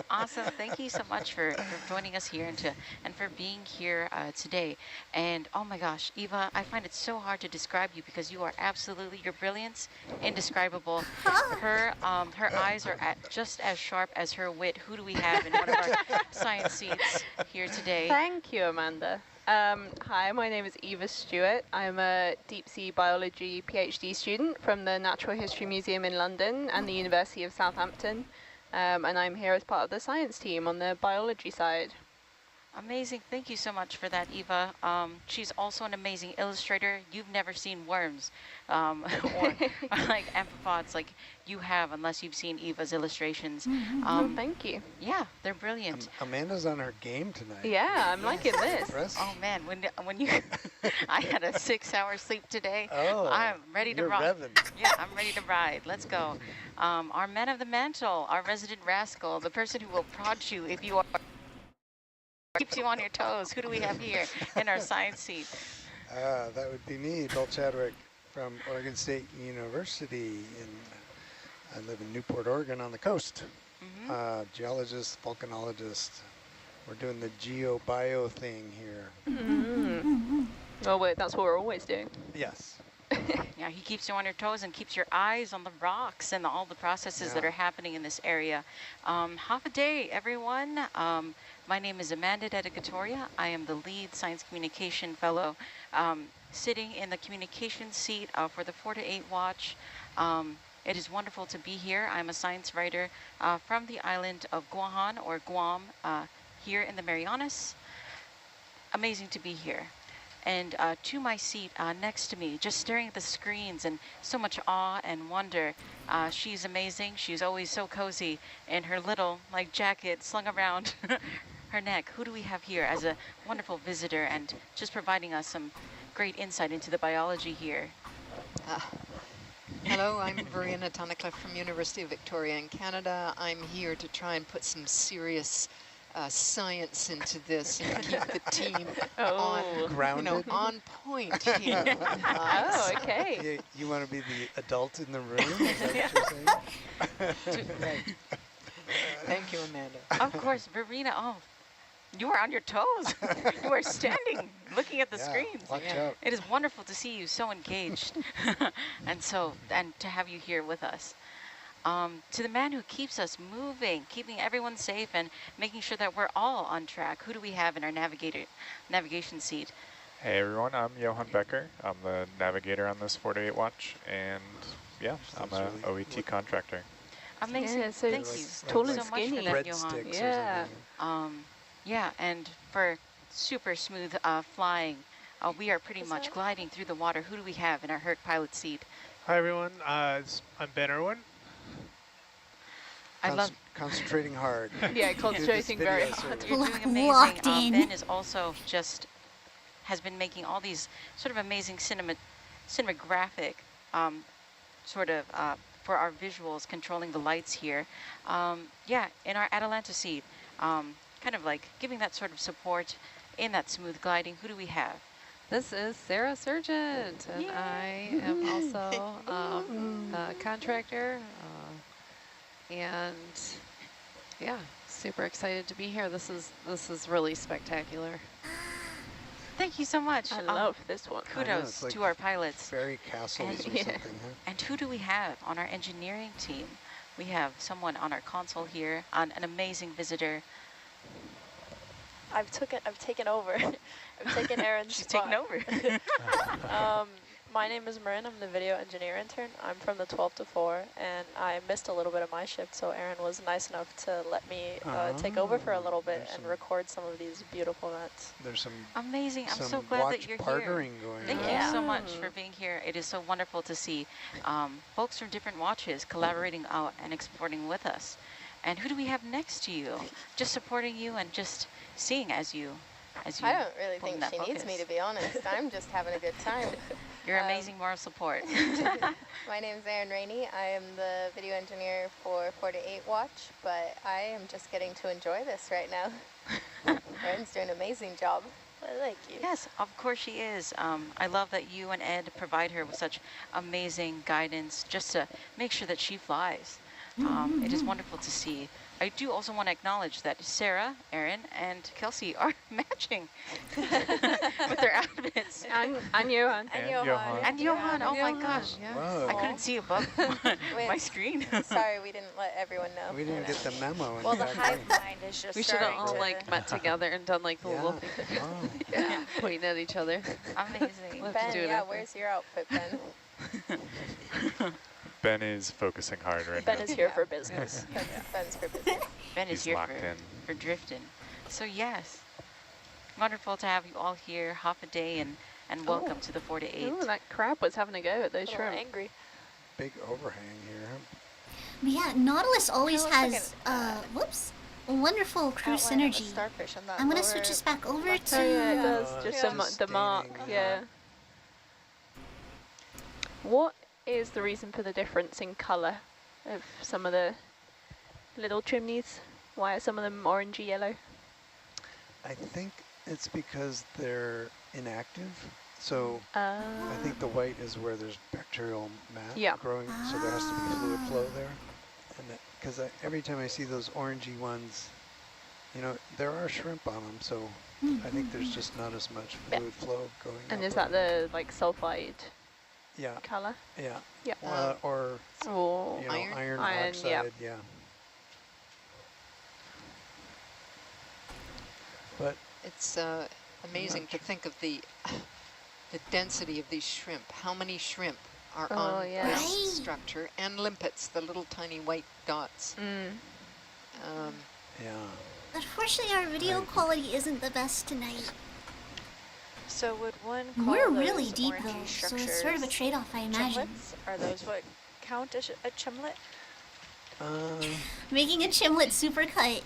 Awesome. Thank you so much for joining us here and for being here today. And oh my gosh, Eva, I find it so hard to describe you because you are absolutely, your brilliance, indescribable. Her eyes are just as sharp as her wit. Who do we have in one of our science seats here today? Thank you, Amanda. Hi, my name is Eva Stewart. I'm a deep sea biology PhD student from the Natural History Museum in London and the University of Southampton. And I'm here as part of the science team on the biology side. Amazing. Thank you so much for that, Eva. She's also an amazing illustrator. You've never seen worms or like amphipods like you have unless you've seen Eva's illustrations. Thank you. Yeah, they're brilliant. Amanda's on her game tonight. Yeah, I'm liking this. Impressive. Oh man, when you I had a 6-hour sleep today. Oh, I'm ready to you're rock. revving. Yeah, I'm ready to ride. Let's go. Our man of the mantle, our resident rascal, the person who will prod you if you are keeps you on your toes. Who do we have here in our science seat? That would be me, Bill Chadwick from Oregon State University. I live in Newport, Oregon on the coast. Geologist, volcanologist. We're doing the geo-bio thing here. Oh, wait, that's what we're always doing. Yes. Yeah, he keeps you on your toes and keeps your eyes on the rocks and all the processes that are happening in this area. Half a day, everyone. My name is Amanda Dedicatoria. I am the lead science communication fellow, sitting in the communication seat for the 4 to 8 watch. It is wonderful to be here. I'm a science writer from the island of Guam, or Guam, here in the Marianas. Amazing to be here. And to my seat next to me, just staring at the screens and so much awe and wonder. She's amazing. She's always so cozy in her little jacket slung around her neck. Who do we have here as a wonderful visitor and just providing us some great insight into the biology here? Hello, I'm Verena Tunnicliffe from University of Victoria in Canada. I'm here to try and put some serious science into this and keep the team on point here. Okay. You want to be the adult in the room? Is that what you're saying? Thank you, Amanda. Of course, Verena. Oh, you are on your toes. You are standing, looking at the screens. Watch out. It is wonderful to see you so engaged, and to have you here with us. To the man who keeps us moving, keeping everyone safe and making sure that we're all on track. Who do we have in our navigation seat? Hey everyone, I'm Johan Becker. I'm the navigator on this 4 to 8 watch, and yeah, I'm a OET contractor. Amazing. Yeah, so thank you tall so and much skinny. for that, Johan. Yeah. Yeah, and for super smooth flying, we are pretty much gliding through the water. Who do we have in our Herc pilot seat? Hi everyone, I'm Ben Irwin. I love concentrating hard. Yeah, concentrating very hard. You're doing amazing. Locked in. Ben is also has been making all these sort of amazing cinematographic for our visuals, controlling the lights here. Yeah, in our Atalanta seat, kind of like giving that sort of support in that smooth gliding. Who do we have? This is Sarah Sargent, and I am also a contractor. And yeah, super excited to be here. This is really spectacular. Thank you so much. I love this one. Kudos to our pilots. Fairy castles or something, huh? And who do we have on our engineering team? We have someone on our console here, an amazing visitor. I've taken over. I've taken Aaron's She's spot. taken over. My name is Marin. I'm the video engineer intern. I'm from the 12 to 4, and I missed a little bit of my shift, so Aaron was nice enough to let me take over for a little bit and record some of these beautiful events. There's some amazing. I'm some so glad that you're partnering here. Going Thank on. you so much for being here. It is so wonderful to see folks from different watches collaborating out and exploring with us. And who do we have next to you? Just supporting you and just seeing as you I don't really think she needs me, to be honest. I'm just having a good time. Your amazing moral support. My name is Erin Rainey. I am the video engineer for 4 to 8 Watch, but I am just getting to enjoy this right now. Erin's doing an amazing job. Thank you. Yes, of course she is. I love that you and Ed provide her with such amazing guidance just to make sure that she flies. It is wonderful to see. I do also want to acknowledge that Sarah, Erin, and Kelsey are matching with their outfits. And Johan. And Johan, oh my gosh. Whoa. I couldn't see above my screen. Sorry, we didn't let everyone know. We didn't get the memo. Well, the hive mind is just We should have all like met together and done like the little thing. Pointing at each other. Amazing. We'll Ben, do it yeah, after. where's your outfit, Ben? Ben is focusing hard right Ben now. is here for business. Ben's for business. Ben is He's here locked in. for drifting. So yes, wonderful to have you all here, half a day, and welcome to the 4 to 8. Ooh, that crab was having a go at those A little shrimp. angry. Big overhang here. But yeah, Nautilus always Kinda looks has, like whoops, a wonderful crew Outline of a synergy. starfish on that I'm gonna lower switch us back over left to. Oh yeah, it Yeah. does. Just it's the mark. staining, Yeah. What is the reason for the difference in colour of some of the little chimneys? Why are some of them orangey yellow? I think it's because they're inactive. So I think the white is where there's bacterial mat growing, so there has to be fluid flow there. And because every time I see those orangey ones, you know, there are shrimp on them, so I think there's just not as much fluid flow going. And up is that there. the like sulfide colour? Yeah. Yeah. Or or you know, iron Iron, oxide. Yeah. But It's amazing to think of the density of these shrimp. How many shrimp are on yeah. this Right. structure? And limpets, the little tiny white dots. yeah. Unfortunately, our video quality isn't the best tonight. So would one call We're those really deep orangey though, so it's sort of a structures trade-off, I imagine. chimlets? Are those what count as a chimlet? Making a chimlet supercut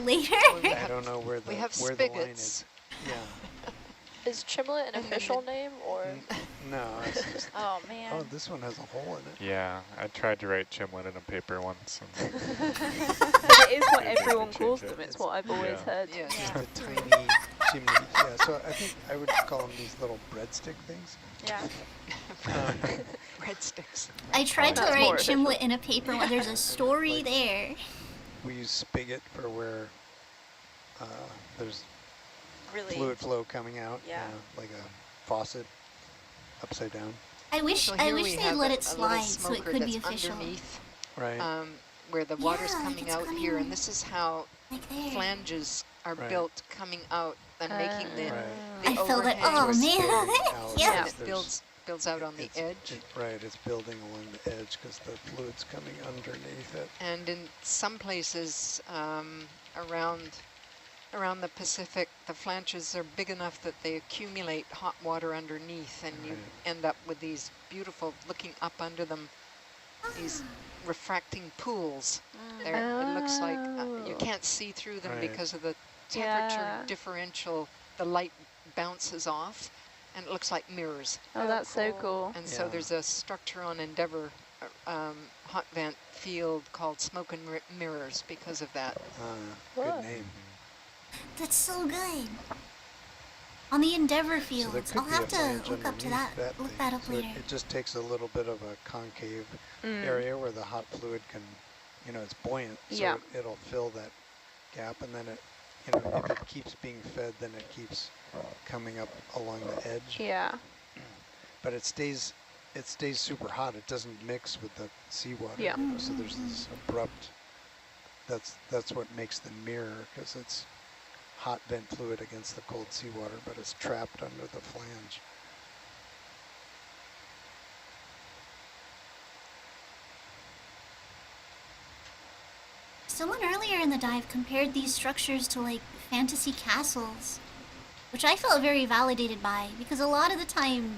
later. I don't know where the We have where the line spigots. is. Yeah. Is chimlet an official name or? No, it's just. Oh man. Oh, this one has a hole in it. Yeah, I tried to write chimlet in a paper once. And But it is what Maybe I everyone can calls change them. it. It's what I've always heard. Yeah. Just a tiny chimney. Yeah, so I think I would call them these little breadstick things. Yeah. Breadsticks. I tried to That's more write official. chimlet in a paper when there's a story there. We use spigot for where there's Really. fluid flow coming out. Yeah. Like a faucet upside down. I wish So I here wish we they'd have let a it little slide so it smoker could be that's official. underneath, Right. where the water's Yeah, like coming it's out coming here, and this is how Like there. flanges are Right. built coming out and making the, Right. the I felt it. overhang. Oh It's man. building out Yeah. And because it there's- builds out on the it's- edge. Right, it's building along the edge because the fluid's coming underneath it. And in some places around the Pacific, the flanges are big enough that they accumulate hot water underneath, and you end up with these beautiful, looking up under them, these refracting pools. It looks like you can't see through them Right. because of the temperature Yeah. differential. The light bounces off, and it looks like mirrors. Oh, that's so cool. And so Yeah. there's a structure on Endeavour hot vent field called smoke and mirrors because of that. Good name. That's so good. On the Endeavour So there fields, could I'll be a have to flange look up to underneath that. Look thing. that up So later. it just takes a little bit of a concave area where the hot fluid can, you know, it's buoyant, so Yeah. it'll fill that gap, and then it, you know, if it keeps being fed, then it keeps coming up along the edge. Yeah. But it stays super hot. It doesn't mix with the seawater. Yeah. You know, so there's this abrupt. That's what makes the mirror, because it's hot vent fluid against the cold seawater, but it's trapped under the flange. Someone earlier in the dive compared these structures to like fantasy castles, which I felt very validated by, because a lot of the time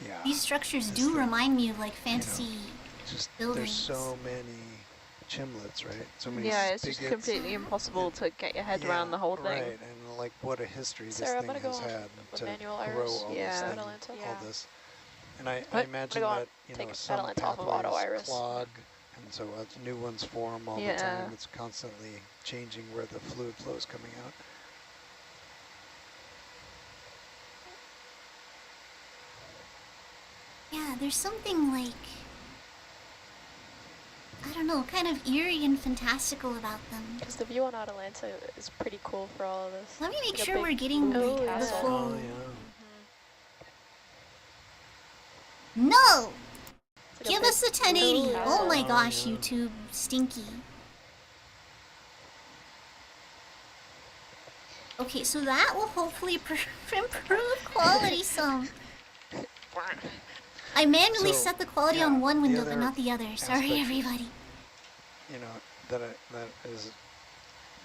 Yeah. these structures Just do the- remind me of like fantasy Just buildings. there's so many chimlets, right? So many Yeah, it's just spigots. completely impossible to get your head around the whole thing. Right, and like what a history Sarah, I'm this gonna thing go has on had with to manual grow iris. all Yeah. this thing, Atlanta. all this. And I imagine that, you know, some pathways clog, and so new ones form all the time. It's constantly changing where the fluid flow is coming out. Yeah, there's something like, I don't know, kind of eerie and fantastical about them. Because the view on Atalanta is pretty cool for all of this. Let me make sure we're getting the full... No! Give us the 1080. Oh my gosh, YouTube. Stinky. Okay, so that will hopefully improve quality some. I manually set the quality on one window, but not the other. Sorry, everybody. You know, that is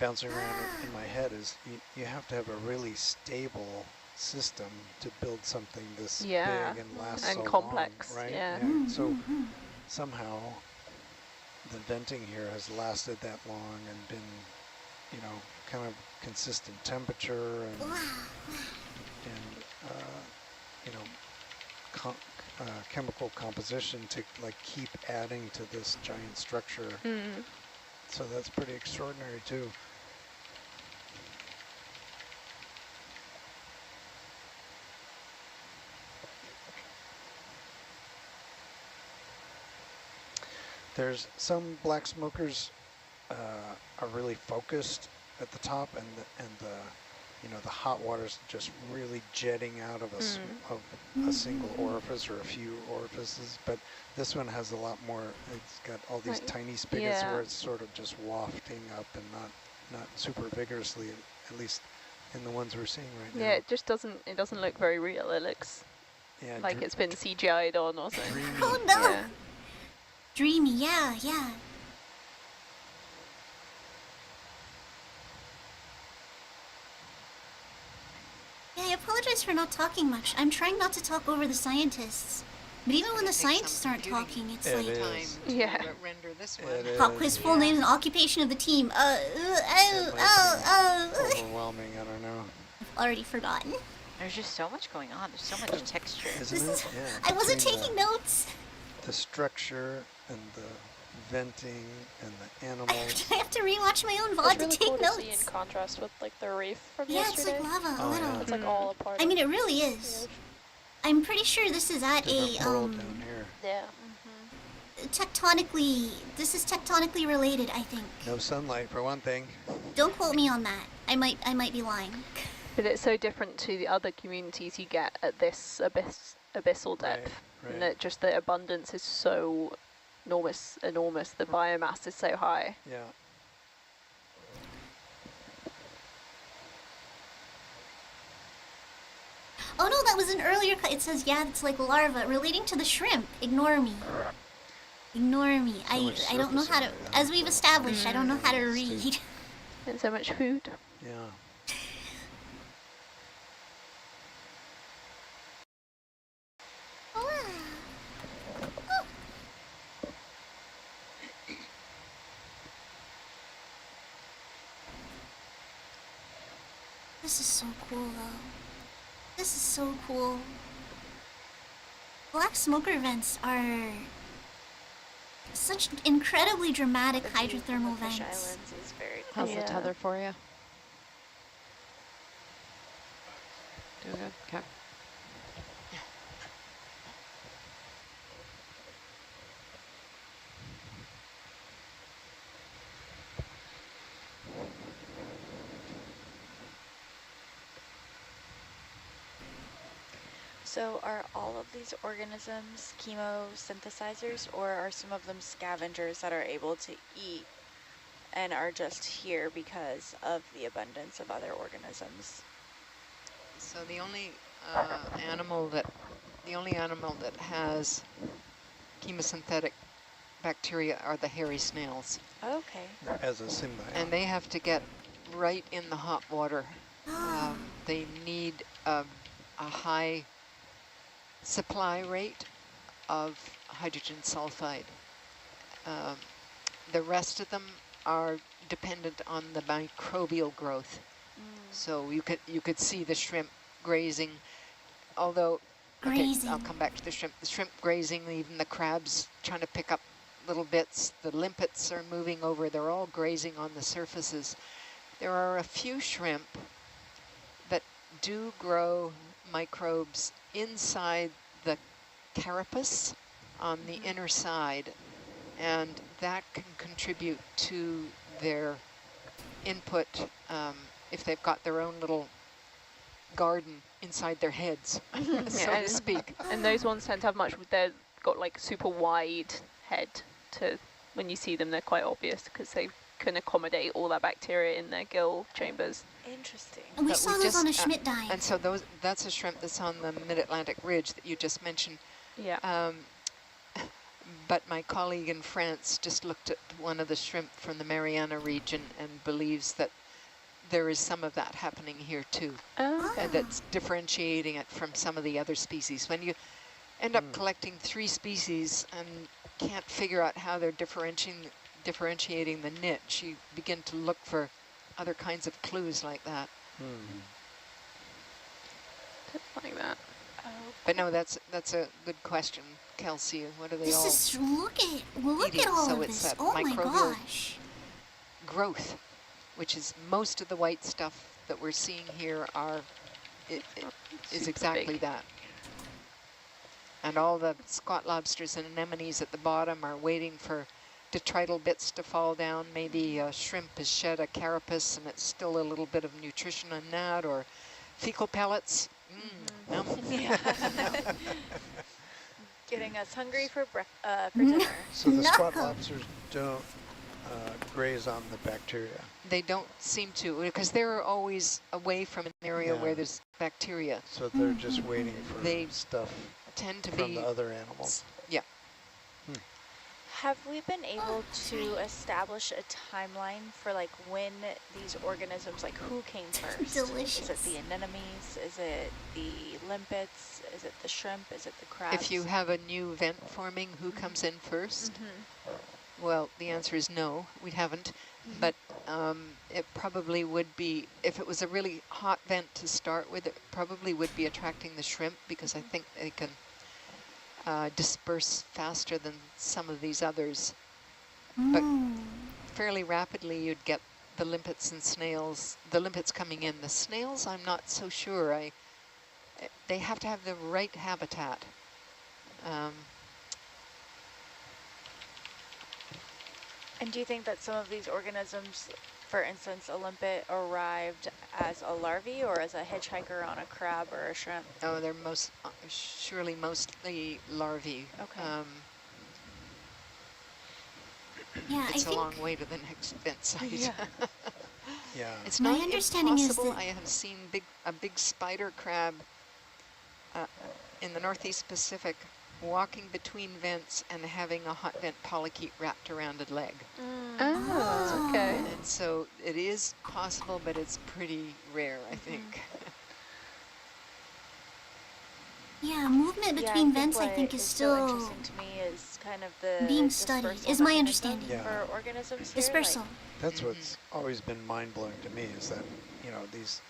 bouncing around in my head is you have to have a really stable system to build something this big and last so complex, long, right? Yeah. So somehow the venting here has lasted that long and been, you know, kind of consistent temperature and you know, chemical composition to like keep adding to this giant structure. So that's pretty extraordinary too. There's some black smokers are really focused at the top, and the you know, the hot water's just really jetting out of a single orifice or a few orifices. But this one has a lot more. It's got all these tiny spigots where it's sort of just wafting up and not super vigorously, at least in the ones we're seeing right now. Yeah, it just doesn't look very real. It looks like it's been CGI'd on or something. Oh no! Yeah. Dreamy, yeah. Yeah, I apologize for not talking much. I'm trying not to talk over the scientists. But even when the scientists aren't talking, it's like... Render this one. Pop quiz, full name and occupation of the team. Overwhelming, I don't know. I've already forgotten. There's just so much going on. There's so much texture. Isn't it? Yeah. I wasn't taking notes. The structure and the venting and the animals. I have to rewatch my own VOD to take notes. To see in contrast with like the reef from Yeah, yesterday. it's like lava, a little. Yeah. It's like all a part. I mean, it really is. I'm pretty sure this is at a world down here. Yeah. Tectonically, this is tectonically related, I think. No sunlight for one thing. Don't quote me on that. I might be lying. But it's so different to the other communities you get at this abyssal depth, and that just the abundance is so enormous. The biomass is so high. Yeah. Oh no, that was an earlier cut. It says, yeah, it's like larva relating to the shrimp. Ignore me. Ignore me. I don't know how to, as we've established, I don't know how to read. And so much food. Yeah. This is so cool, though. This is so cool. Black smoker vents are such incredibly dramatic hydrothermal vents. Islands is very cool. How's the tether for you? Doing good? Okay. So are all of these organisms chemosynthesizers, or are some of them scavengers that are able to eat and are just here because of the abundance of other organisms? So the only animal that has chemosynthetic bacteria are the hairy snails. Okay. As a symbiote. And they have to get right in the hot water. They need a high supply rate of hydrogen sulfide. The rest of them are dependent on the microbial growth. So you could see the shrimp grazing, although Grazing. Okay, I'll come back to the shrimp. The shrimp grazing, even the crabs trying to pick up little bits. The limpets are moving over. They're all grazing on the surfaces. There are a few shrimp that do grow microbes inside the carapace on the inner side, and that can contribute to their input if they've got their own little garden inside their heads, so to speak. And those ones tend to have they've got like super wide head to, when you see them, they're quite obvious because they can accommodate all that bacteria in their gill chambers. Interesting. And we saw those on a Schmidt dive. And so that's a shrimp that's on the Mid-Atlantic ridge that you just mentioned. Yeah. But my colleague in France just looked at one of the shrimp from the Mariana region and believes that there is some of that happening here too. Oh, okay. And that's differentiating it from some of the other species. When you end up collecting 3 species and can't figure out how they're differentiating the niche, you begin to look for other kinds of clues like that. Like that. But no, that's a good question, Kelsey. What are they all Look at all so of it's this. that Oh my microbial gosh. growth, which is most of the white stuff that we're seeing here is exactly big. that. And all the squat lobsters and anemones at the bottom are waiting for detrital bits to fall down. Maybe a shrimp has shed a carapace and it's still a little bit of nutrition in that, or fecal pellets. Yum. Getting us hungry for dinner. So the squat lobsters don't graze on the bacteria. They don't seem to, because they're always away from an area where there's bacteria. So they're just waiting for stuff tend to from be the other animals. Yeah. Have we been able to establish a timeline for like when these organisms, like who came first? Delicious. Is it the anemones? Is it the limpets? Is it the shrimp? Is it the crabs? If you have a new vent forming, who comes in first? Well, the answer is no, we haven't. But it probably would be, if it was a really hot vent to start with, it probably would be attracting the shrimp, because I think they can disperse faster than some of these others. But fairly rapidly you'd get the limpets and snails, the limpets coming in. The snails, I'm not so sure. They have to have the right habitat. And do you think that some of these organisms, for instance, a limpet, arrived as a larvae or as a hitchhiker on a crab or a shrimp? Oh, they're surely mostly larvae. Okay. Yeah, it's a long way to the next vent site. Yeah. It's My not understanding is impossible. that I have seen a big spider crab in the Northeast Pacific walking between vents and having a hot vent polychaete wrapped around a leg. Oh, okay. And so it is possible, but it's pretty rare, I think. Yeah, movement between vents, I think, is still so interesting to me is kind of the being studied, is my understanding. for organisms here. Dispersal. That's what's always been mind-blowing to me, is that, you know, these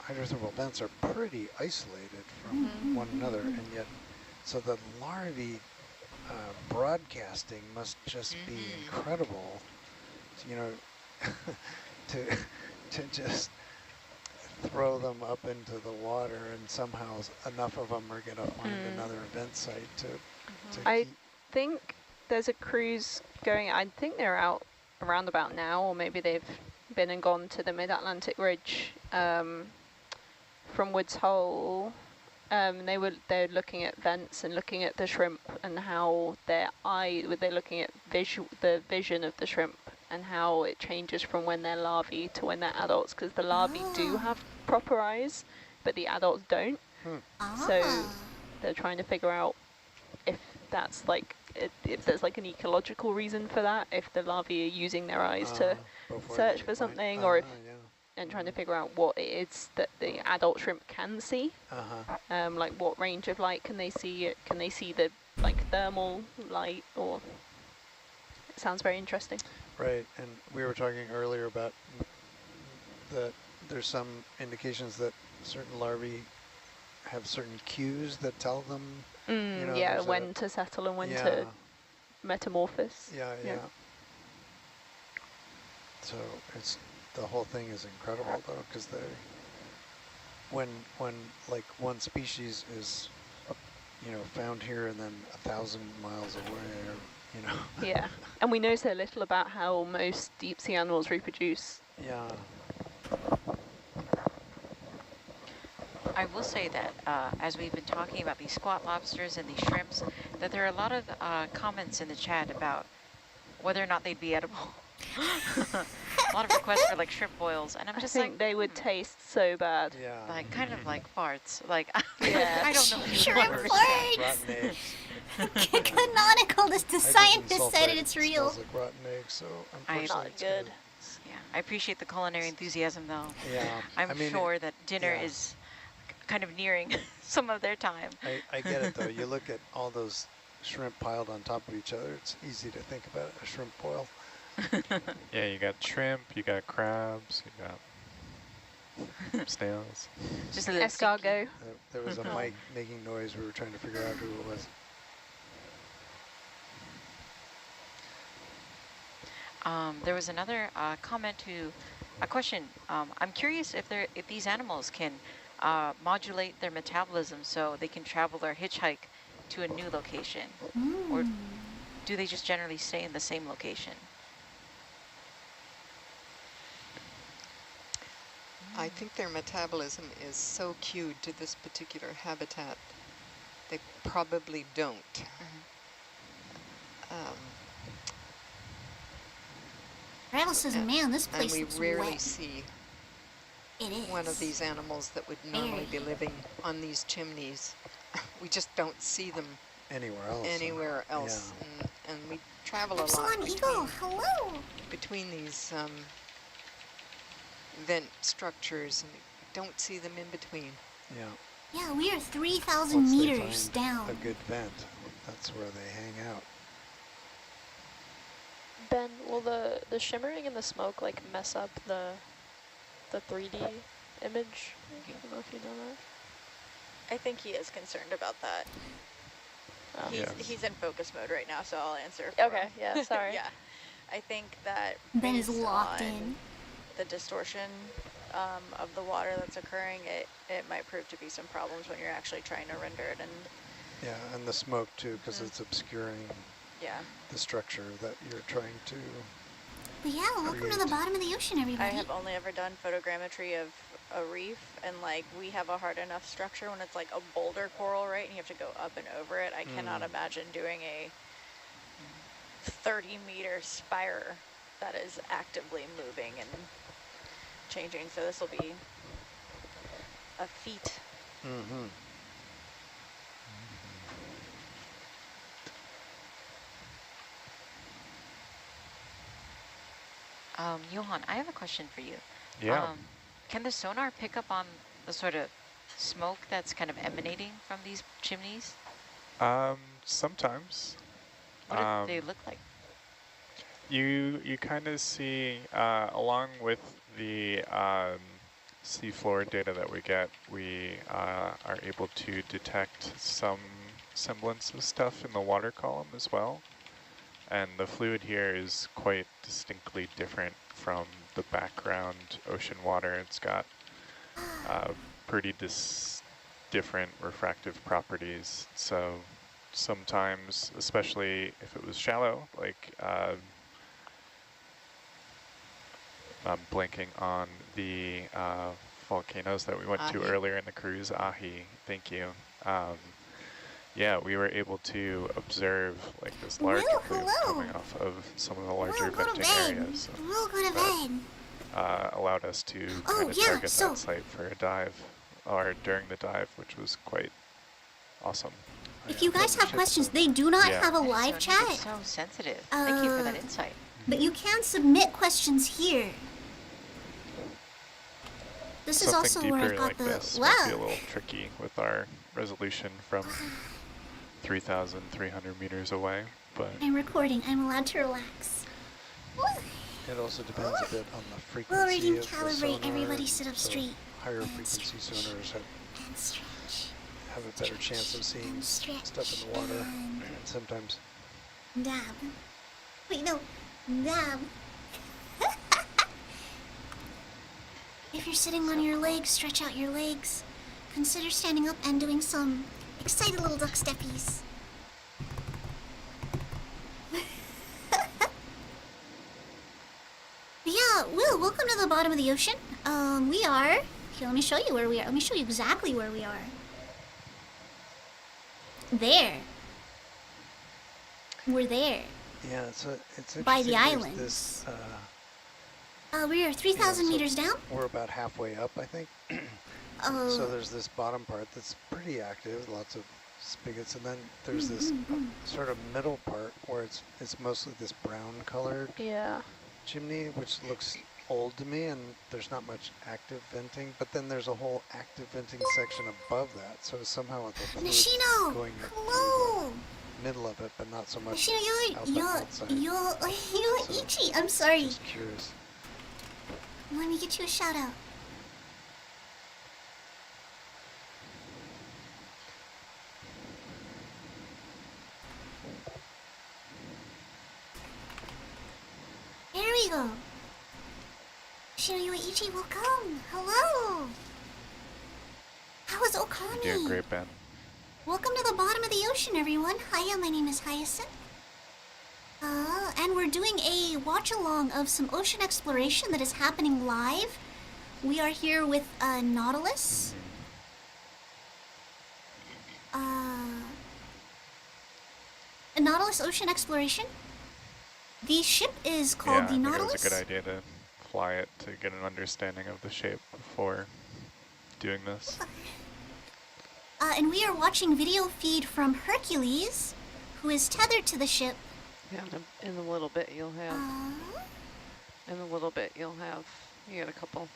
hydrothermal vents are pretty isolated from one another, and yet, so the larvae broadcasting must just be incredible, you know, to just throw them up into the water, and somehow enough of them are going to find another vent site to I think there's a cruise going, I think they're out around about now, or maybe they've been and gone to the Mid-Atlantic Ridge from Woods Hole. They're looking at vents and looking at the shrimp and how they're looking at the vision of the shrimp and how it changes from when they're larvae to when they're adults, because the larvae do have proper eyes, but the adults don't. So they're trying to figure out if that's like, if there's like an ecological reason for that, if the larvae are using their eyes to search for something, or if and trying to figure out what it is that the adult shrimp can see. Like what range of light can they see? Can they see the like thermal light? Or it sounds very interesting. Right, and we were talking earlier about that there's some indications that certain larvae have certain cues that tell them. Yeah, when to settle and when to metamorphose. Yeah. So the whole thing is incredible though, because when like one species is found here and then 1,000 miles away, Yeah, and we know so little about how most deep sea animals reproduce. Yeah. I will say that as we've been talking about these squat lobsters and these shrimps, that there are a lot of comments in the chat about whether or not they'd be edible. A lot of requests for like shrimp boils, and I'm just like, they would taste so bad. Yeah. Like kind of like farts. Like Yeah. I don't know. Shrimp farts. Canonical. The scientist said it. It's real. Smells like rotten eggs, so not good. Yeah, I appreciate the culinary enthusiasm, though. Yeah, I'm sure that dinner is kind of nearing some of their time. I get it though. You look at all those shrimp piled on top of each other. It's easy to think about a shrimp boil. Yeah, you got shrimp, you got crabs, you got snails. Just a little escargot. There was a mic making noise. We were trying to figure out who it was. There was another comment to a question. I'm curious if these animals can modulate their metabolism so they can travel or hitchhike to a new location, or do they just generally stay in the same location? I think their metabolism is so cued to this particular habitat, they probably don't. Rattle says, man, this place and looks we rarely wet. see It is. one of these animals that would normally be living on these chimneys. We just don't see them anywhere else. Yeah. And we travel a lot Epsilon Eagle, hello. between these vent structures, and we don't see them in between. Yeah. Yeah, we are 3,000 meters down. A good vent. That's where they hang out. Ben, will the shimmering and the smoke like mess up the 3D image? I don't know if you know that. I think he is concerned about that. He's in focus mode right now, so I'll answer. Okay, yeah, sorry. Yeah, I think that Ben is locked in. The distortion of the water that's occurring, it might prove to be some problems when you're actually trying to render it. And yeah, and the smoke too, because it's obscuring the structure that you're trying to But yeah, welcome to the bottom of the ocean, everybody. I have only ever done photogrammetry of a reef, and like we have a hard enough structure when it's like a boulder coral, right, and you have to go up and over it. I cannot imagine doing a 30-meter spire that is actively moving and changing, so this will be a feat. Johan, I have a question for you. Yeah. Can the sonar pick up on the sort of smoke that's kind of emanating from these chimneys? Sometimes. What do they look like? You kind of see, along with the seafloor data that we get, we are able to detect some semblance of stuff in the water column as well. And the fluid here is quite distinctly different from the background ocean water. It's got pretty different refractive properties. So sometimes, especially if it was shallow, like I'm blanking on the volcanoes that we went to earlier in the cruise, Ahi, thank you. Yeah, we were able to observe like this large plume coming off of some of the larger venting areas. We'll go to bed. Allowed us to kind of target that site for a dive, or during the dive, which was quite awesome. If you guys have questions, they do not have a live chat. It's so sensitive. Thank you for that insight. But you can submit questions here. This is also where I got like the this might be a little tricky with our resolution from 3,300 meters away, but I'm recording. I'm allowed to relax. it also depends a bit on the frequency We'll read and of the calibrate. sonar. Everybody sit up straight. Higher frequency sonars have and stretch. have a better chance of seeing stuff in the water sometimes. Dab. Wait, no. Dab. If you're sitting on your legs, stretch out your legs. Consider standing up and doing some excited little duck steppies. Yeah, Will, welcome to the bottom of the ocean. We are... Here, let me show you where we are. Let me show you exactly where we are. There. We're there. Yeah, it's by the interesting. islands. This, we are 3,000 meters down. We're about halfway up, I think. So there's this bottom part that's pretty active, lots of spigots, and then there's this sort of middle part where it's mostly this brown colored chimney, which looks old to me, and there's not much active venting, but then there's a whole active venting section above that, so somehow the Nishino, going up hello. to the middle of it, but not so much Nishino, you're Ichi. I'm sorry. Just curious. Let me get you a shout out. There we go. Shino Ichi, welcome. Hello. How is Okami? You're doing great, Ben. Welcome to the bottom of the ocean, everyone. Hiya, my name is Hyacinth. And we're doing a watch-along of some ocean exploration that is happening live. We are here with Nautilus. A Nautilus Ocean Exploration. The ship is called the Nautilus. I think it was a good idea to fly it to get an understanding of the shape before doing this. And we are watching video feed from Hercules, who is tethered to the ship. Yeah, in a little bit you'll have. In a little bit you'll have. You got a couple.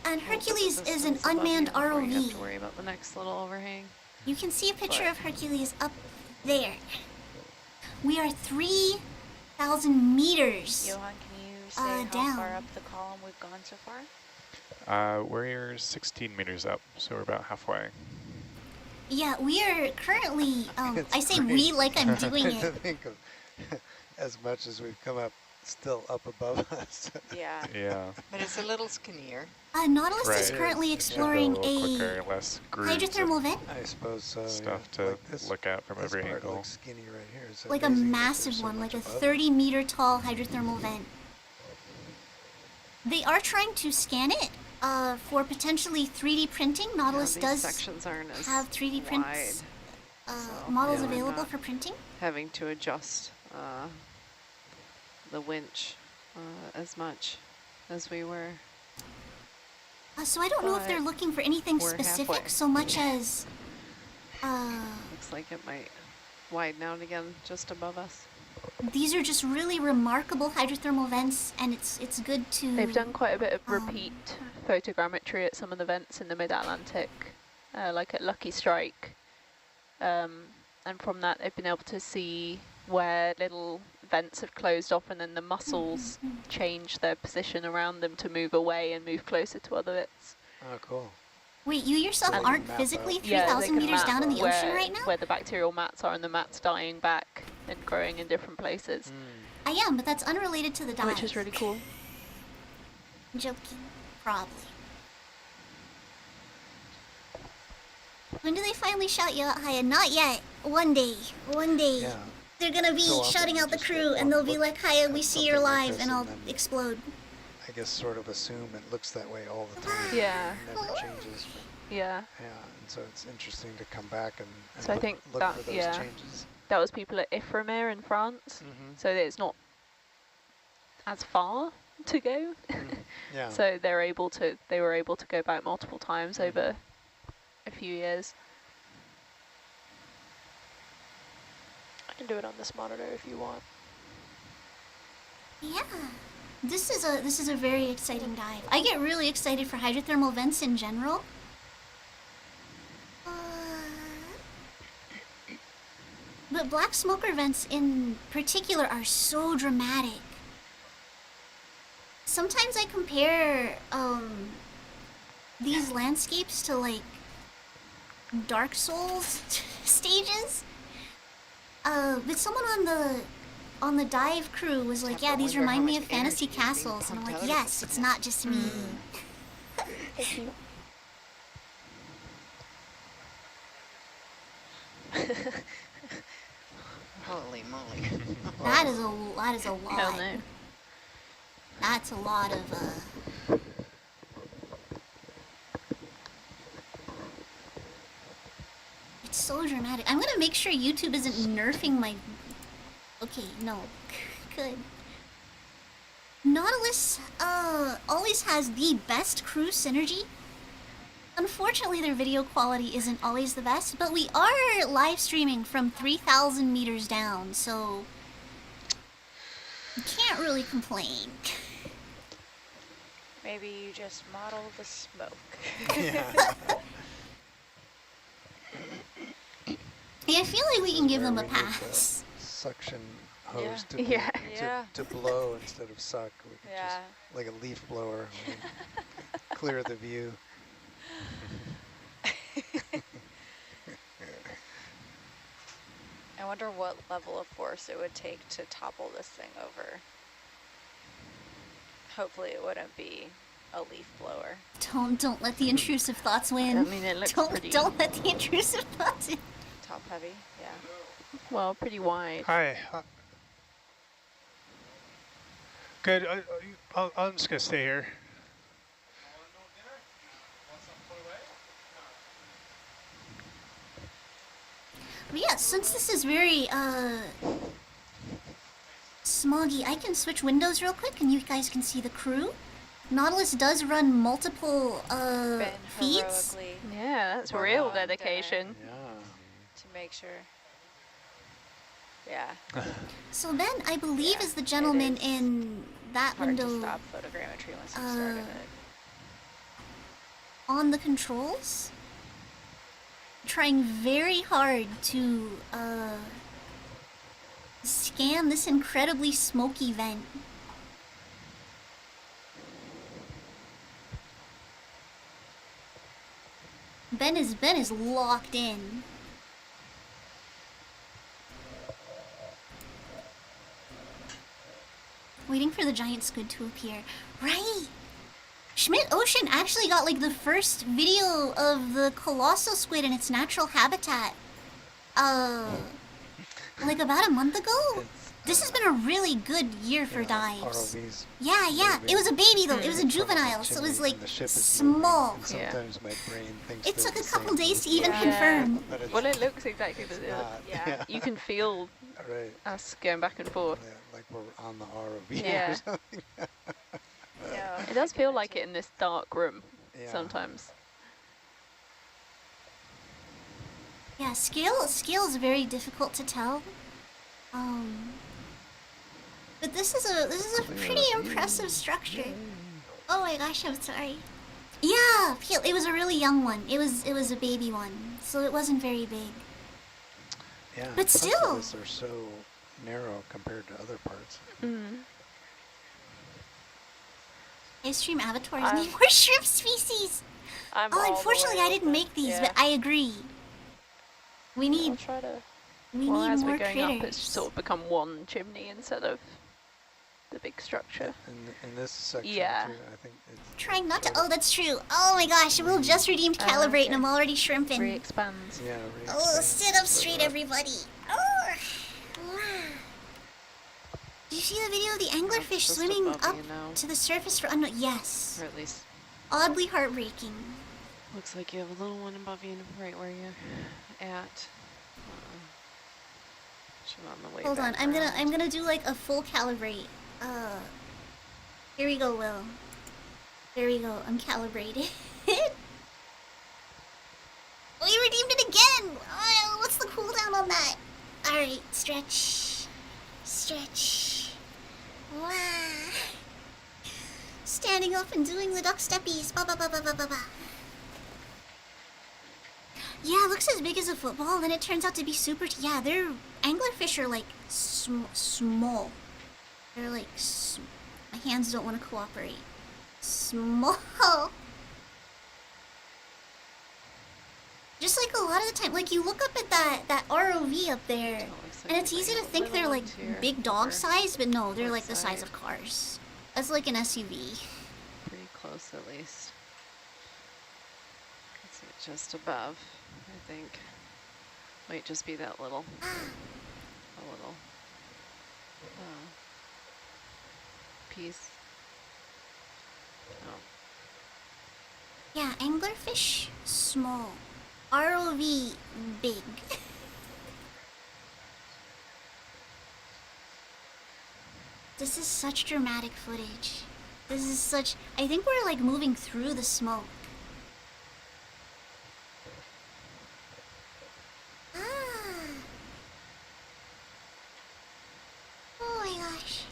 And Hercules is an unmanned ROV. You have to worry about the next little overhang. You can see a picture of Hercules up there. We are 3,000 meters Johan, can you say how down. far up the column we've gone so far? We're 16 meters up, so we're about halfway. Yeah, we are currently, I say we like I'm doing it. Think of as much as we've come up, still up above us. Yeah. Yeah. But it's a little skinnier. Nautilus is currently exploring quicker, less hydrothermal vent. I suppose so. Stuff yeah. to like look at from every part angle. looks skinny right here. It's Like a massive one, like a 30-meter tall hydrothermal vent. They are trying to scan it for potentially 3D printing. Nautilus does have 3D prints models available for printing. Having to adjust the winch as much as we were. So I don't know if they're looking for anything specific halfway. so much as... Looks like it might widen out again just above us. These are just really remarkable hydrothermal vents, and it's good to... They've done quite a bit of repeat photogrammetry at some of the vents in the mid-Atlantic, like at Lucky Strike. And from that they've been able to see where little vents have closed off and then the mussels change their position around them to move away and move closer to other vents. Oh, cool. Wait, you yourself aren't physically 3,000 meters down in the ocean right now? Where the bacterial mats are and the mats dying back and growing in different places. I am, but that's unrelated to the dive. Which is really cool. Joking, probably. When do they finally shout you out, Haya? Not yet. One day. One day. Yeah. They're gonna be shouting out the crew, and they'll be like, Haya, we see you're live, and I'll explode. I guess sort of assume it looks that way all the time. Yeah. It never changes. But Yeah. yeah, and so it's interesting to come back and So I think look that, for those yeah, changes. that was people at Ifremer in France, so that it's not as far to go. Yeah. So they were able to go back multiple times over a few years. I can do it on this monitor if you want. Yeah. This is a very exciting dive. I get really excited for hydrothermal vents in general. But black smoker vents in particular are so dramatic. Sometimes I compare these landscapes to like Dark Souls stages. But someone on the dive crew was like, yeah, these remind me of fantasy castles. And I'm like, yes, it's not just me. Thank you. Holy moly. That is a lot. Hell no. That's a lot of, It's so dramatic. I'm gonna make sure YouTube isn't nerfing my... Okay, no. Good. Nautilus, always has the best crew synergy. Unfortunately, their video quality isn't always the best, but we are live streaming from 3,000 meters down, so... you can't really complain. Maybe you just model the smoke. Yeah. Yeah, I feel like we can give them a pass. Suction hose Yeah. to blow instead of suck. We could just, like a leaf blower, clear the view. I wonder what level of force it would take to topple this thing over. Hopefully it wouldn't be a leaf blower. Don't let the intrusive thoughts win. I mean, it looks pretty... Don't let the intrusive thoughts win. Top heavy, yeah. Well, pretty wide. Hi. Good. I'm just gonna stay here. But yeah, since this is very smoggy, I can switch windows real quick and you guys can see the crew. Nautilus does run multiple feeds. Yeah, that's real dedication. Yeah. To make sure. Yeah. So Ben, I believe, is the gentleman in that Hard window to stop photogrammetry once you started it. on the controls. Trying very hard to scan this incredibly smoky vent. Ben is locked in. Waiting for the giant squid to appear. Right! Schmidt Ocean actually got like the first video of the colossal squid in its natural habitat. Like about a month ago? This has been a really good year for dives. ROVs. Yeah. It was a baby though. It was a juvenile, so it was like small. Sometimes my brain thinks it took a couple days to even confirm. Well, it looks exactly the same. Yeah. You can feel us going back and forth. Yeah, like we're on the ROV Yeah. or something. Yeah. It does feel like it in this dark room sometimes. Yeah, scale is very difficult to tell. But this is a pretty impressive structure. Oh my gosh, I'm sorry. Yeah, it was a really young one. It was a baby one, so it wasn't very big. Yeah, but still, parts of this are so narrow compared to other parts. Ice stream avatars need more shrimp species. Unfortunately, I didn't make these, but I agree. We need. We need as more we're going critters. up, it's sort of become one chimney instead of the big structure. In this section, too, I think it's trying not to. Oh, that's true. Oh my gosh, we'll just redeemed calibrate and I'm already shrimping. Re-expands. Yeah, oh, sit up straight, everybody. Oh, wow. Did you see the video of the anglerfish swimming up to the surface for unknown? Yes. Or at least. Oddly heartbreaking. Looks like you have a little one above you, right where you're at. On the way Hold on, I'm gonna do like a full calibrate. Here we go, Will. There we go. I'm calibrated. Oh, you redeemed it again. Oh, what's the cooldown on that? All right, stretch, stretch. Wow. Standing up and doing the duck steppies. Ba ba ba ba ba ba ba. Yeah, it looks as big as a football, then it turns out to be super... yeah, their anglerfish are, like, small. They're, like, my hands don't want to cooperate. Small. Just like a lot of the time, like you look up at that ROV up there, and it's easy to think they're like big dog size, but no, they're like the size of cars. That's like an SUV. Pretty close at least. It's just above, I think. Might just be that little, piece. Oh. Yeah, anglerfish, small. ROV, big. This is such dramatic footage. This is such... I think we're like moving through the smoke. Oh my gosh.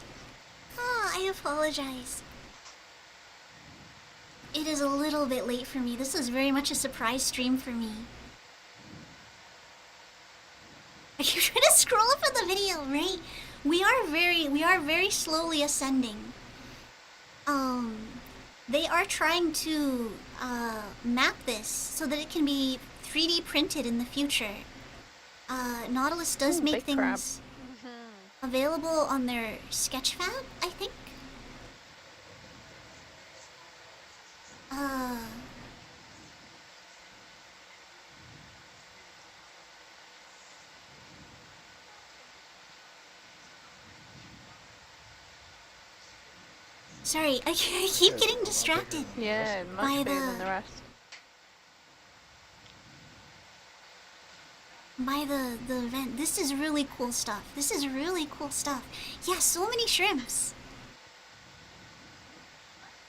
Oh, I apologize. It is a little bit late for me. This was very much a surprise stream for me. Are you trying to scroll up in the video, right? We are very slowly ascending. They are trying to map this so that it can be 3D printed in the future. Nautilus does make things available on their Sketchfab, I think. Sorry, I keep getting distracted. Yeah, much bigger than the rest. By the event. This is really cool stuff. This is really cool stuff. Yeah, so many shrimps.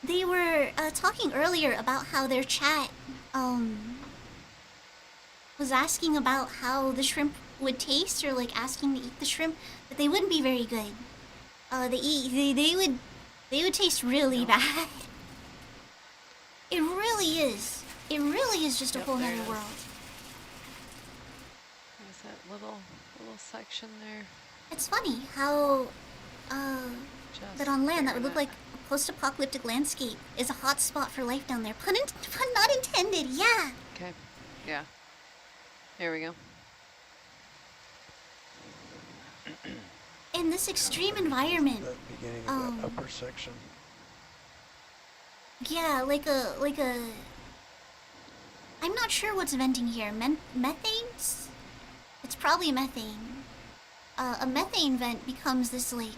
They were talking earlier about how their chat was asking about how the shrimp would taste, or like asking to eat the shrimp, but they wouldn't be very good. They would taste really bad. It really is. It really is just a whole nother world. There's that little section there. It's funny how that on land that would look like a post-apocalyptic landscape is a hot spot for life down there. Pun not intended. Yeah. Okay. Yeah. Here we go. In this extreme environment. The beginning of the upper section. Yeah, like a. I'm not sure what's venting here. Methane? It's probably methane. A methane vent becomes this like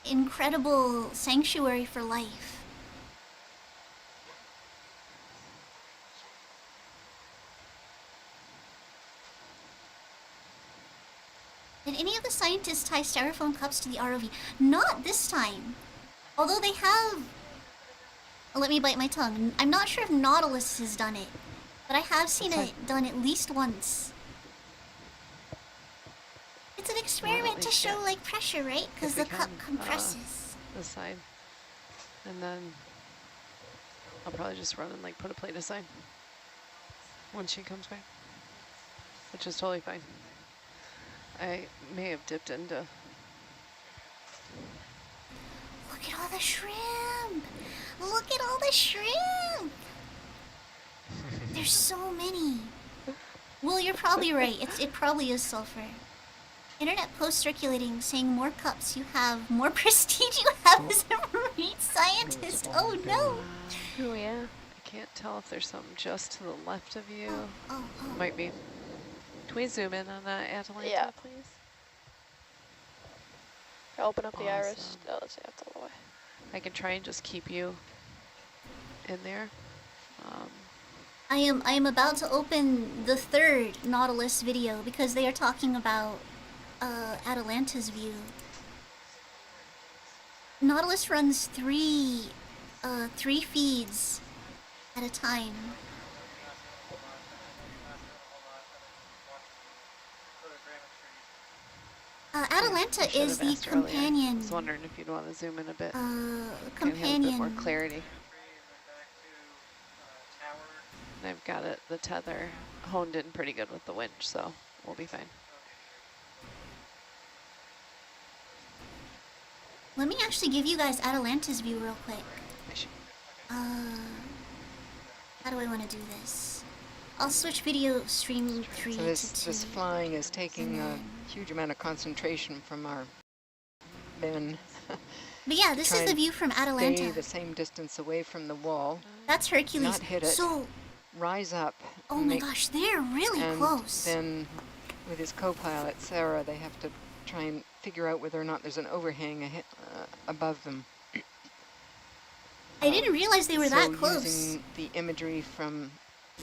incredible sanctuary for life. Did any of the scientists tie styrofoam cups to the ROV? Not this time. Although they have... Let me bite my tongue. I'm not sure if Nautilus has done it, but I have seen it done at least once. It's an experiment to show like pressure, right? Because the cup compresses. This side. And then I'll probably just run and like put a plate aside when she comes back, which is totally fine. I may have dipped into... Look at all the shrimp! Look at all the shrimp! There's so many. Well, you're probably right. It probably is sulfur. Internet post circulating saying more cups you have, more prestige you have as a marine scientist. Oh no! Oh yeah. I can't tell if there's something just to the left of you. Oh. Might be. Can we zoom in on that Atalanta, Yeah. please? Open up the iris. Oh, let's see, that's all the way. I can try and just keep you in there. I am about to open the third Nautilus video because they are talking about Atalanta's view. Nautilus runs three feeds at a time. Atalanta is the companion. I was wondering if you'd want to zoom in a bit. Companion. Have a bit more clarity. And I've got it, the tether honed in pretty good with the winch, so we'll be fine. Let me actually give you guys Atalanta's view real quick. How do I want to do this? I'll switch video stream 3 So to 2. this flying is taking a huge amount of concentration from our men. But yeah, this is the view from Atalanta. Stay the same distance away from the wall. That's Hercules. Not hit it. So, rise up. oh my gosh, they're really close. Then with his co-pilot, Sarah, they have to try and figure out whether or not there's an overhang above them. I didn't realize they were that close. Using the imagery from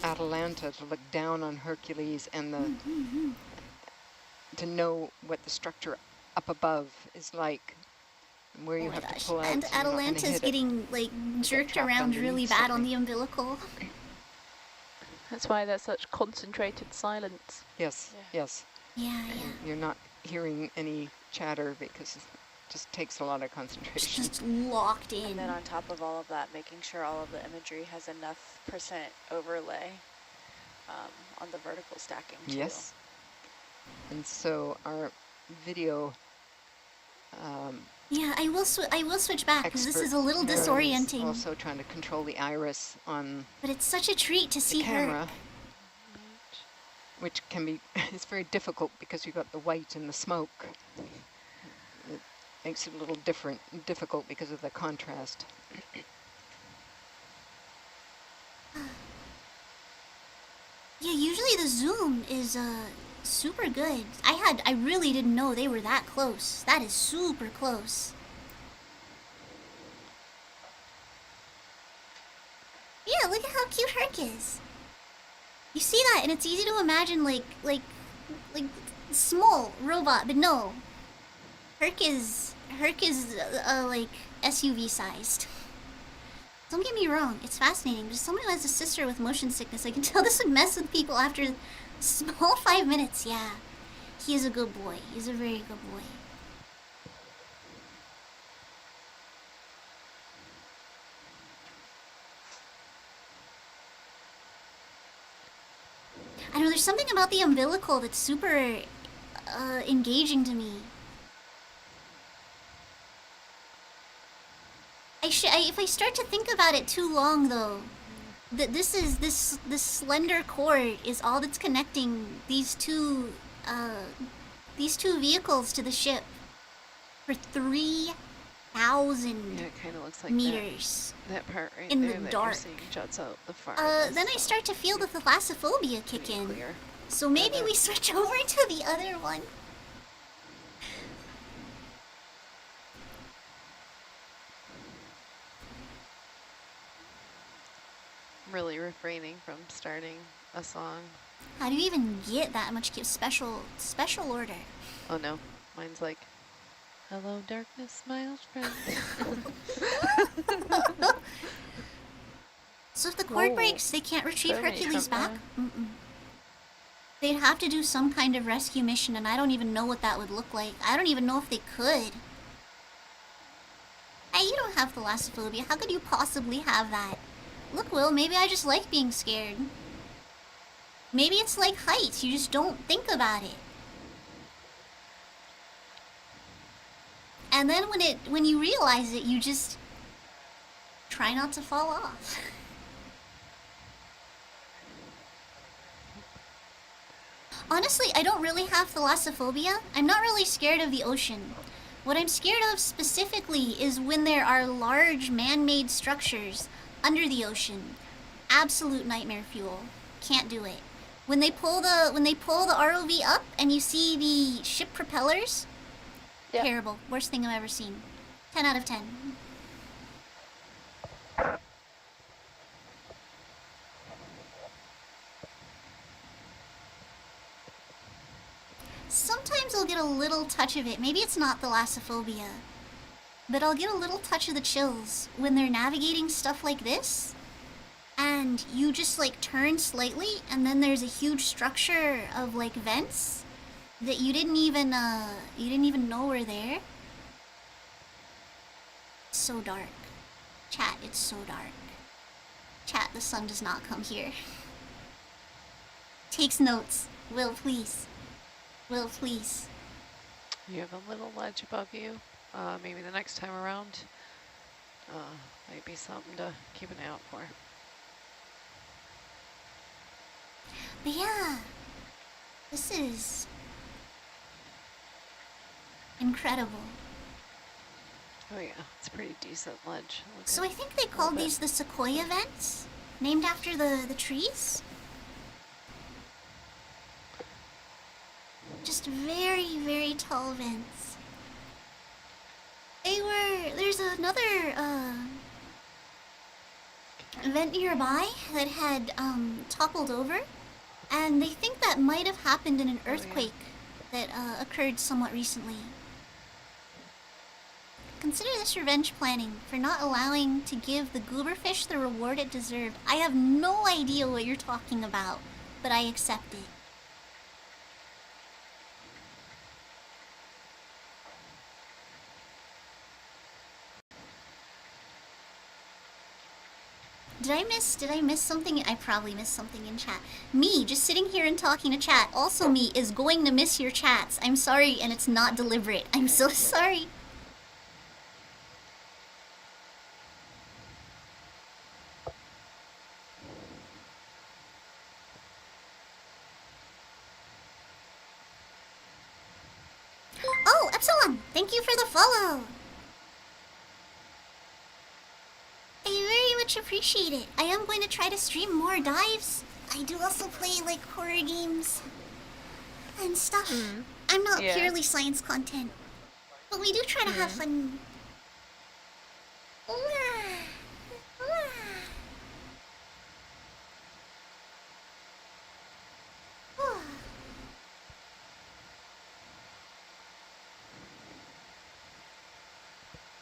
Atalanta to look down on Hercules and to know what the structure up above is like, where you have to pull out. And Atalanta's getting like jerked around really bad on the umbilical. That's why there's such concentrated silence. Yes, yes. Yeah. You're not hearing any chatter because it just takes a lot of concentration. It's just locked in. And then on top of all of that, making sure all of the imagery has enough percent overlay on the vertical stacking too. Yes. And so our video yeah, I will switch back because this is a little disorienting. Also trying to control the iris on. But it's such a treat to see camera, her. Which can be, it's very difficult because you've got the white and the smoke. It makes it a little difficult because of the contrast. Yeah, usually the zoom is super good. I really didn't know they were that close. That is super close. Yeah, look at how cute Herc is. You see that, and it's easy to imagine like small robot, but no. Herc is like SUV sized. Don't get me wrong, it's fascinating. But as someone who has a sister with motion sickness, I can tell this would mess with people after a small 5 minutes. Yeah, he is a good boy. He's a very good boy. I know there's something about the umbilical that's super engaging to me. If I start to think about it too long, though, that this slender cord is all that's connecting these two vehicles to the ship for 3,000 yeah, it kind of looks like meters. That part right in there the that dark. you're seeing juts out the far. Then I start to feel the thalassophobia kick in. Clear. So maybe we switch over to the other one. Really refraining from starting a song. How do you even get that much special order? Oh no, mine's like, hello darkness, my old friend. So if the cord breaks, they can't retrieve Hercules back? They'd have to do some kind of rescue mission, and I don't even know what that would look like. I don't even know if they could. Hey, you don't have thalassophobia. How could you possibly have that? Look, Will, maybe I just like being scared. Maybe it's like heights. You just don't think about it. And then when you realize it, you just try not to fall off. Honestly, I don't really have thalassophobia. I'm not really scared of the ocean. What I'm scared of specifically is when there are large man-made structures under the ocean. Absolute nightmare fuel. Can't do it. When they pull the ROV up and you see the ship propellers, yep. Terrible. Worst thing I've ever seen. 10 out of 10. Sometimes I'll get a little touch of it. Maybe it's not thalassophobia, but I'll get a little touch of the chills when they're navigating stuff like this, and you just like turn slightly, and then there's a huge structure of like vents that you didn't even know were there. It's so dark. Chat, it's so dark. Chat, the sun does not come here. Takes notes. Will, please. Will, please. You have a little ledge above you. Maybe the next time around might be something to keep an eye out for. But yeah, this is incredible. Oh yeah, it's a pretty decent ledge. So I think they called these the Sequoia vents, named after the trees. Just very, very tall vents. There's another vent nearby that had toppled over, and they think that might have happened in an earthquake that occurred somewhat recently. Consider this revenge planning for not allowing to give the gooberfish the reward it deserved. I have no idea what you're talking about, but I accept it. Did I miss something? I probably missed something in chat. Me, just sitting here and talking to chat, also me, is going to miss your chats. I'm sorry, and it's not deliberate. I'm so sorry. Oh, Epsilon, thank you for the follow. I very much appreciate it. I am going to try to stream more dives. I do also play like horror games and stuff. I'm not purely science content, but we do try to have fun.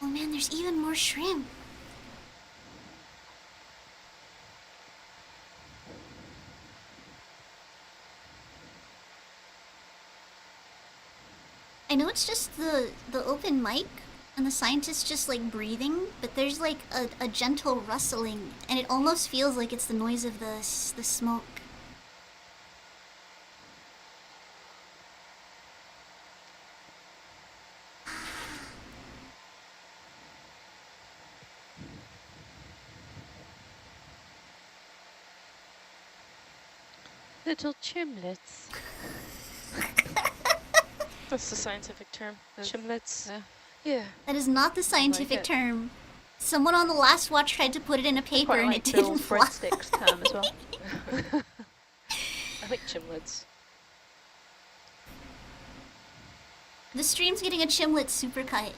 Oh man, there's even more shrimp. I know it's just the open mic and the scientists just like breathing, but there's like a gentle rustling, and it almost feels like it's the noise of the smoke. Little chimlets. That's the scientific term. Chimlets. Yeah. That is not the scientific term. Someone on the last watch tried to put it in a paper and it didn't fly. Breadsticks term as well. I think chimlets. The stream's getting a chimlet supercut.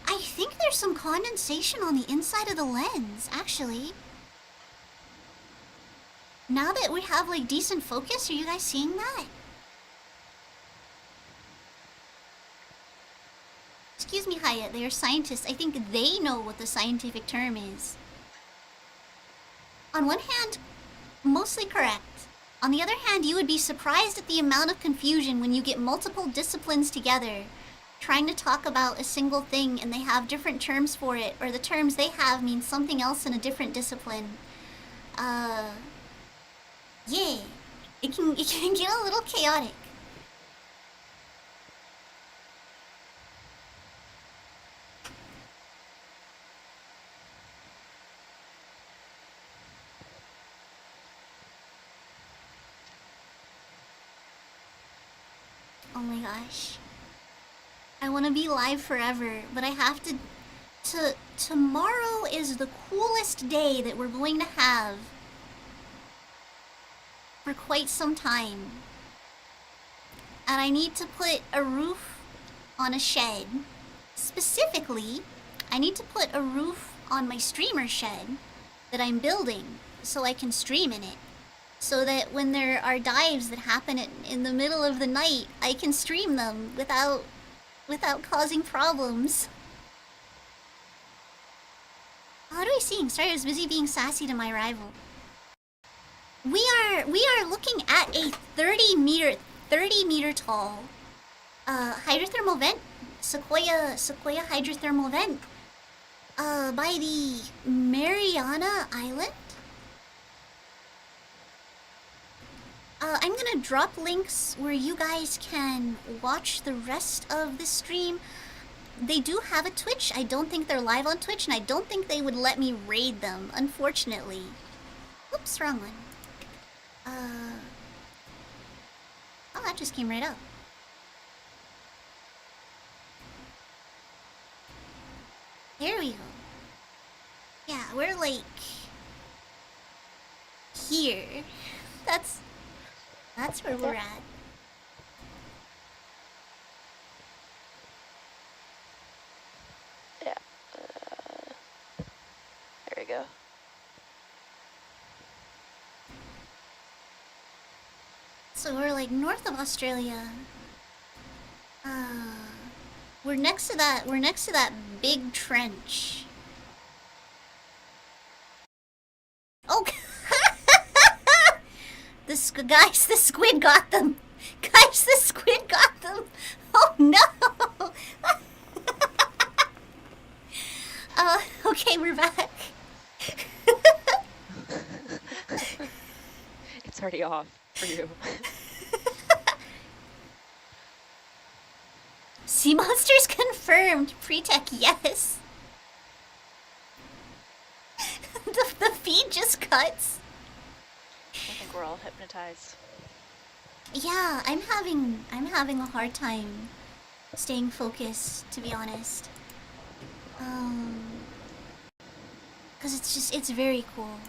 I think there's some condensation on the inside of the lens, actually. Now that we have like decent focus, are you guys seeing that? Excuse me, Hyatt, they are scientists. I think they know what the scientific term is. On one hand, mostly correct. On the other hand, you would be surprised at the amount of confusion when you get multiple disciplines together trying to talk about a single thing and they have different terms for it, or the terms they have mean something else in a different discipline. Yeah, it can get a little chaotic. Oh my gosh. I want to be live forever, but I have to... Tomorrow is the coolest day that we're going to have for quite some time. And I need to put a roof on a shed. Specifically, I need to put a roof on my streamer shed that I'm building so I can stream in it. So that when there are dives that happen in the middle of the night, I can stream them without causing problems. How do I sing? Sorry, I was busy being sassy to my rival. We are looking at a 30 meter tall hydrothermal vent, Sequoia hydrothermal vent, by the Mariana Island. I'm gonna drop links where you guys can watch the rest of the stream. They do have a Twitch. I don't think they're live on Twitch, and I don't think they would let me raid them, unfortunately. Oops, wrong one. Oh, that just came right up. There we go. Yeah, we're like here. That's where we're at. Yeah. There we go. So we're like north of Australia. We're next to that big trench. Oh, the squid got them. Guys, the squid got them. Oh no. Okay, we're back. It's already off for you. Sea monsters confirmed. Pre-tech, yes. The feed just cuts. I think we're all hypnotized. Yeah, I'm having a hard time staying focused, to be honest. Cause it's very cool.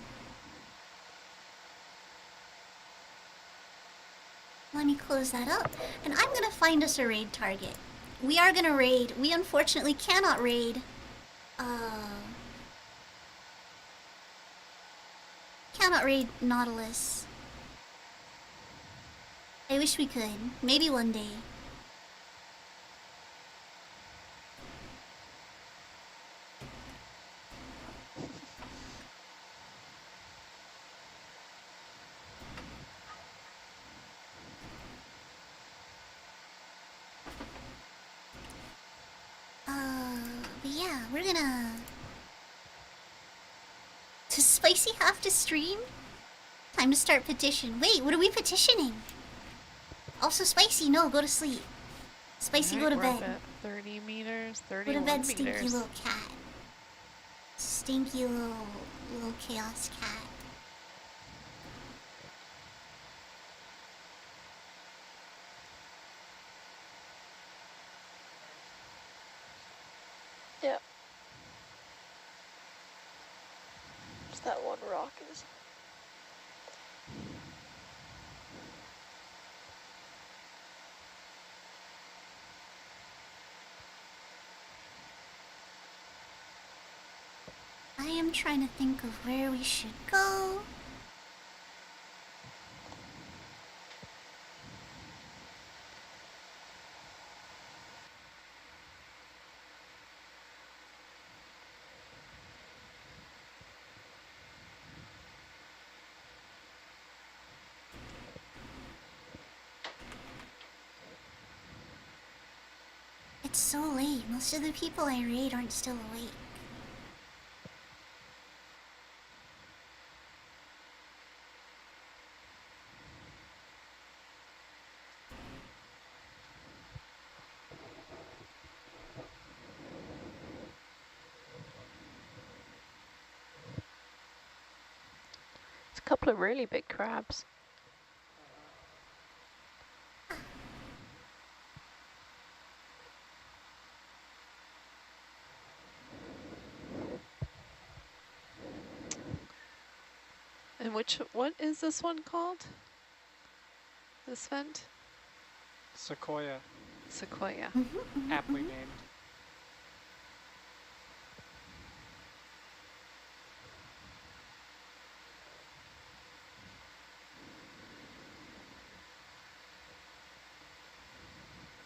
Let me close that up, and I'm gonna find us a raid target. We are gonna raid. We unfortunately cannot raid. Cannot raid Nautilus. I wish we could. Maybe one day. But yeah, we're gonna... Does Spicy have to stream? Time to start petition. Wait, what are we petitioning? Also, Spicy, no, go to sleep. Spicy, Right, go to we're bed. up at 30 meters, Go 31 to bed, meters. stinky little cat. Stinky little chaos cat. Yep. Just that one rock is. I am trying to think of where we should go. It's so late. Most of the people I raid aren't still awake. It's a couple of really big crabs. And what is this one called? This vent? Sequoia. Sequoia. Aptly named.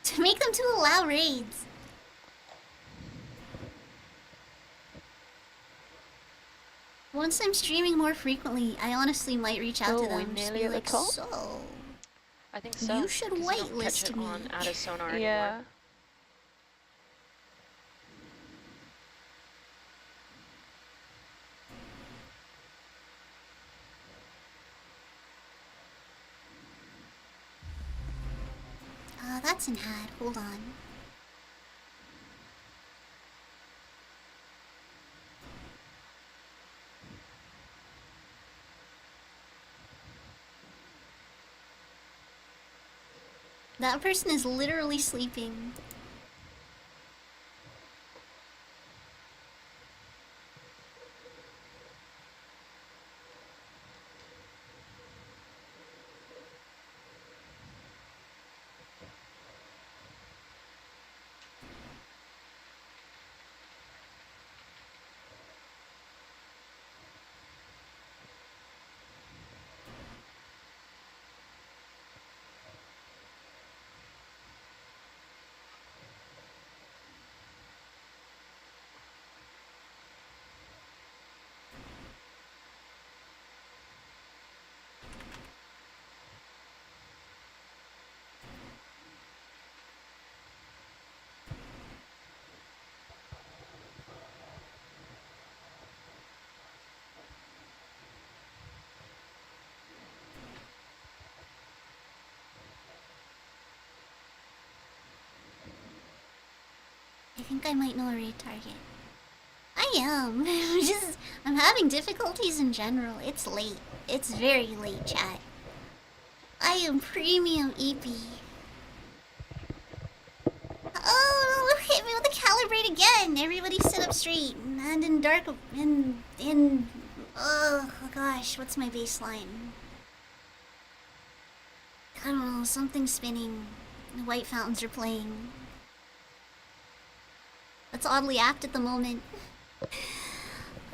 To make them to allow raids. Once I'm streaming more frequently, I honestly might reach out to them. Just be like, so... I think so. You should whitelist me. On out of sonar Yeah. anymore. that's an ad. Hold on. That person is literally sleeping. I think I might know a raid target. I am. I'm having difficulties in general. It's late. It's very late, chat. I am premium EP. Oh, hit me with the calibrate again. Everybody sit up straight and in dark oh gosh, what's my baseline? I don't know, something's spinning. The white fountains are playing. That's oddly apt at the moment.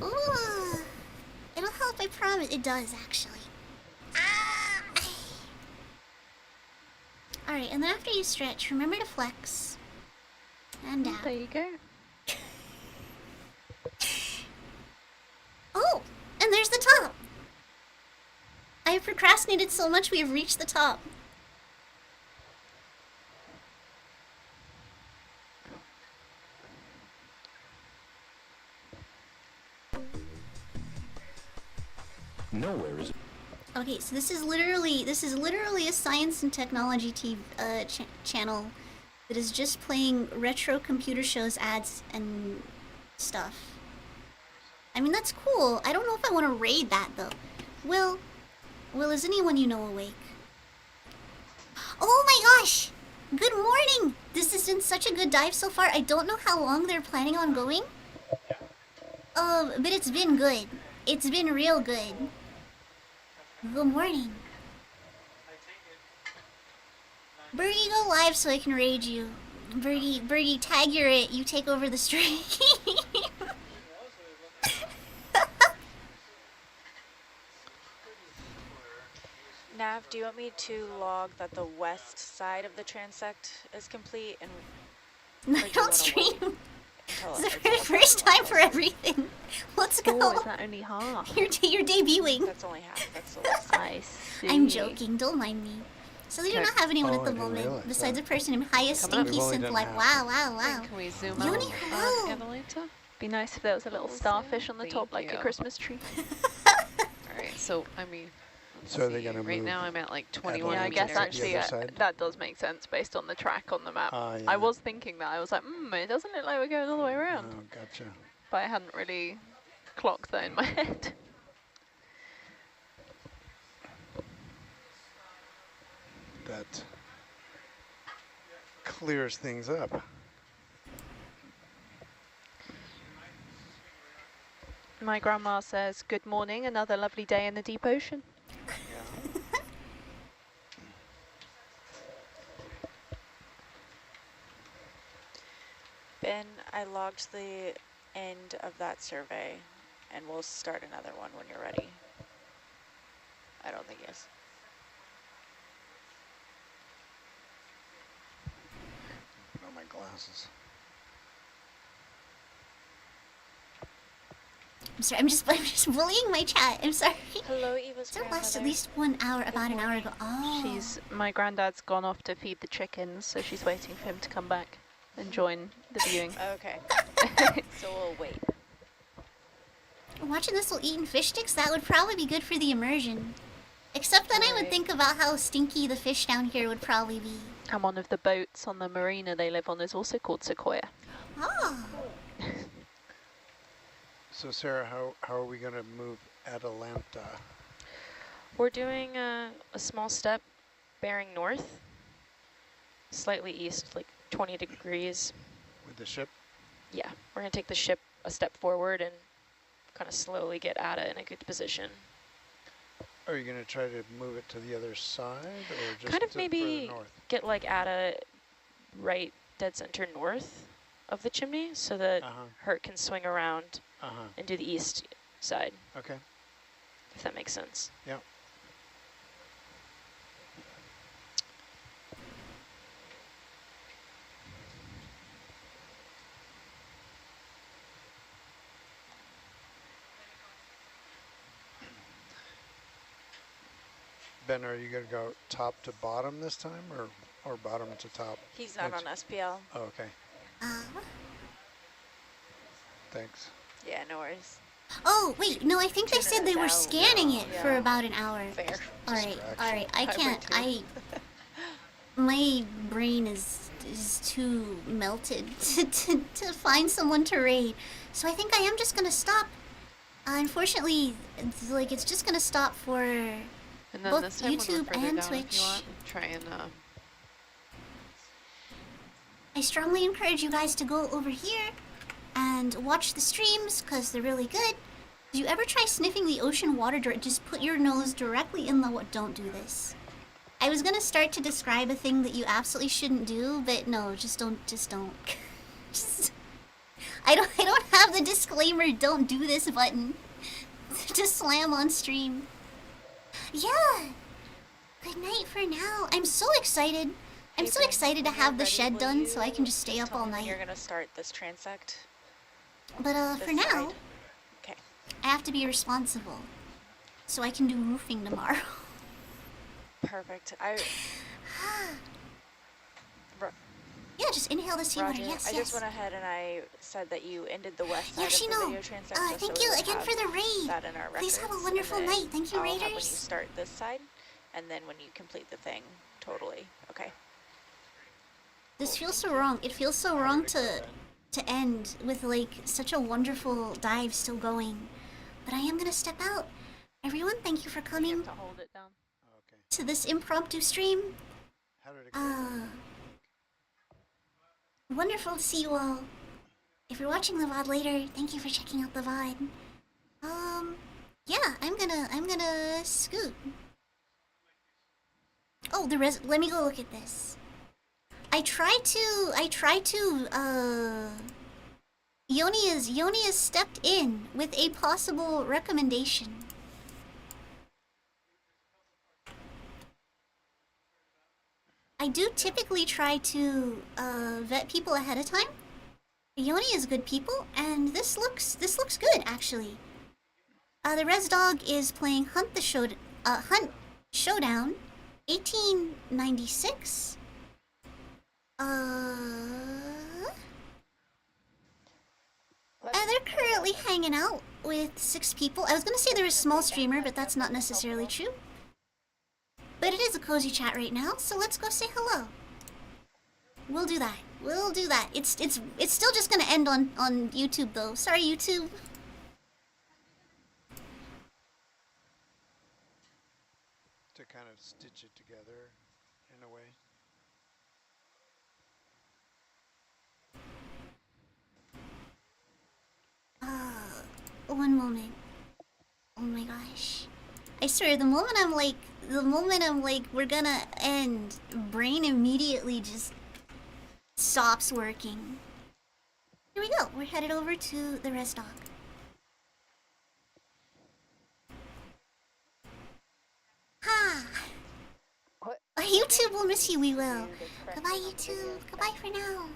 Ooh, it'll help, I promise. It does, actually. Ah! Alright, and then after you stretch, remember to flex. And down. There you go. Oh, and there's the top. I have procrastinated so much we have reached the top. Nowhere is it. Okay, so this is literally a science and technology channel that is just playing retro computer shows, ads, and stuff. I mean, that's cool. I don't know if I want to raid that though. Will, is anyone you know awake? Oh my gosh! Good morning! This has been such a good dive so far. I don't know how long they're planning on going. But it's been good. It's been real good. Good morning. Birdie, go live so I can raid you. Birdie, tag your it. You take over the stream. Nav, do you want me to log that the west side of the transect is complete and I don't stream. It's the very first time for everything. Let's go. Oh, is that only half? You're debuting. That's only half. That's the west side. I see. I'm joking. Don't mind me. So they do not have anyone at the moment besides a person in highest stinky synth life. Wow. Can we zoom Yoni, out hello. on Adelanta? Be nice if there was a little starfish on the top like a Christmas tree. Alright, so I mean, so are they gonna right move now I'm at like 21 Yeah, I meters. guess actually that does make sense based on the track on the map. Yeah. I was thinking that. I was like, it doesn't look like we're going all the way around. Oh, gotcha. But I hadn't really clocked that in my head. That clears things up. My grandma says, good morning, another lovely day in the deep ocean. Ben, I logged the end of that survey, and we'll start another one when you're ready. I don't think yes. Put on my glasses. I'm sorry. I'm just bullying my chat. I'm sorry. Hello, Eva's That lasted at least 1 hour, about an hour ago. Oh. My granddad's gone off to feed the chickens, so she's waiting for him to come back and join the viewing. Okay. So we'll wait. Watching this while eating fish sticks, that would probably be good for the immersion. Except then I would think about how stinky the fish down here would probably be. And one of the boats on the marina they live on is also called Sequoia. Oh. So Sarah, how are we going to move Atalanta? We're doing a small step bearing north, slightly east, like 20 degrees. With the ship? Yeah, we're going to take the ship a step forward and kind of slowly get Ada in a good position. Are you going to try to move it to the other side, or just kind of further maybe north? Get like Ada right dead center north of the chimney so that Hurt can swing around and do the east side. Okay. If that makes sense. Yeah. Ben, are you going to go top to bottom this time, or bottom to top? He's not on SPL. Oh, okay. Thanks. Yeah, no worries. Oh, wait, no, I think they said they were scanning it for about an hour. Fair. Alright, I can't, my brain is too melted to find someone to raid. So I think I am just gonna stop. Unfortunately, it's just gonna stop for And then both this time YouTube when we're and down, if Twitch. you want, try and I strongly encourage you guys to go over here and watch the streams because they're really good. Do you ever try sniffing the ocean water? Just put your nose directly in the don't do this. I was gonna start to describe a thing that you absolutely shouldn't do, but no, just don't. I don't have the disclaimer don't do this button to slam on stream. Yeah. Good night for now. I'm so excited. I'm so excited to have the shed done so I can just stay up all night. You're gonna start this transect. But for now, okay. I have to be responsible so I can do roofing tomorrow. Perfect. Yeah, just inhale the seawater. Yes, I just went ahead and I said that you ended the west side of the video transect. Thank you again for the raid. Please have a wonderful night. Thank you, raiders. When you start this side, and then when you complete the thing, totally. Okay. This feels so wrong. It feels so wrong to end with such a wonderful dive still going. But I am gonna step out. Everyone, thank you for coming You have to hold it down. to this impromptu stream. How did it go? Wonderful to see you all. If you're watching the VOD later, thank you for checking out the VOD. Yeah, I'm gonna scoot. Oh, let me go look at this. Yoni has stepped in with a possible recommendation. I do typically try to vet people ahead of time. Yoni is good people, and this looks good actually. The Res Dog is playing Hunt Showdown, 1896. They're currently hanging out with 6 people. I was gonna say they're a small streamer, but that's not necessarily true. But it is a cozy chat right now, so let's go say hello. We'll do that. It's still just gonna end on YouTube though. Sorry, YouTube. To kind of stitch it together in a way. One moment. Oh my gosh. I swear, the moment I'm like, we're gonna end, brain immediately just stops working. Here we go. We're headed over to the Res Dog. Ha! YouTube will miss you, we will. Goodbye, YouTube. Goodbye for now.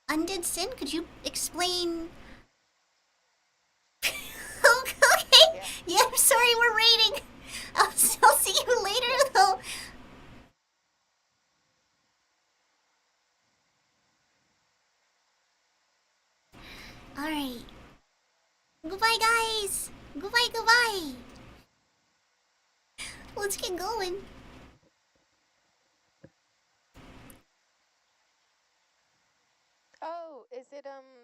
Undead Sin, could you explain? Okay. Yeah, I'm sorry, we're raiding. I'll see you later, though. Alright. Goodbye, guys. Goodbye, goodbye. Let's get going. Oh, is it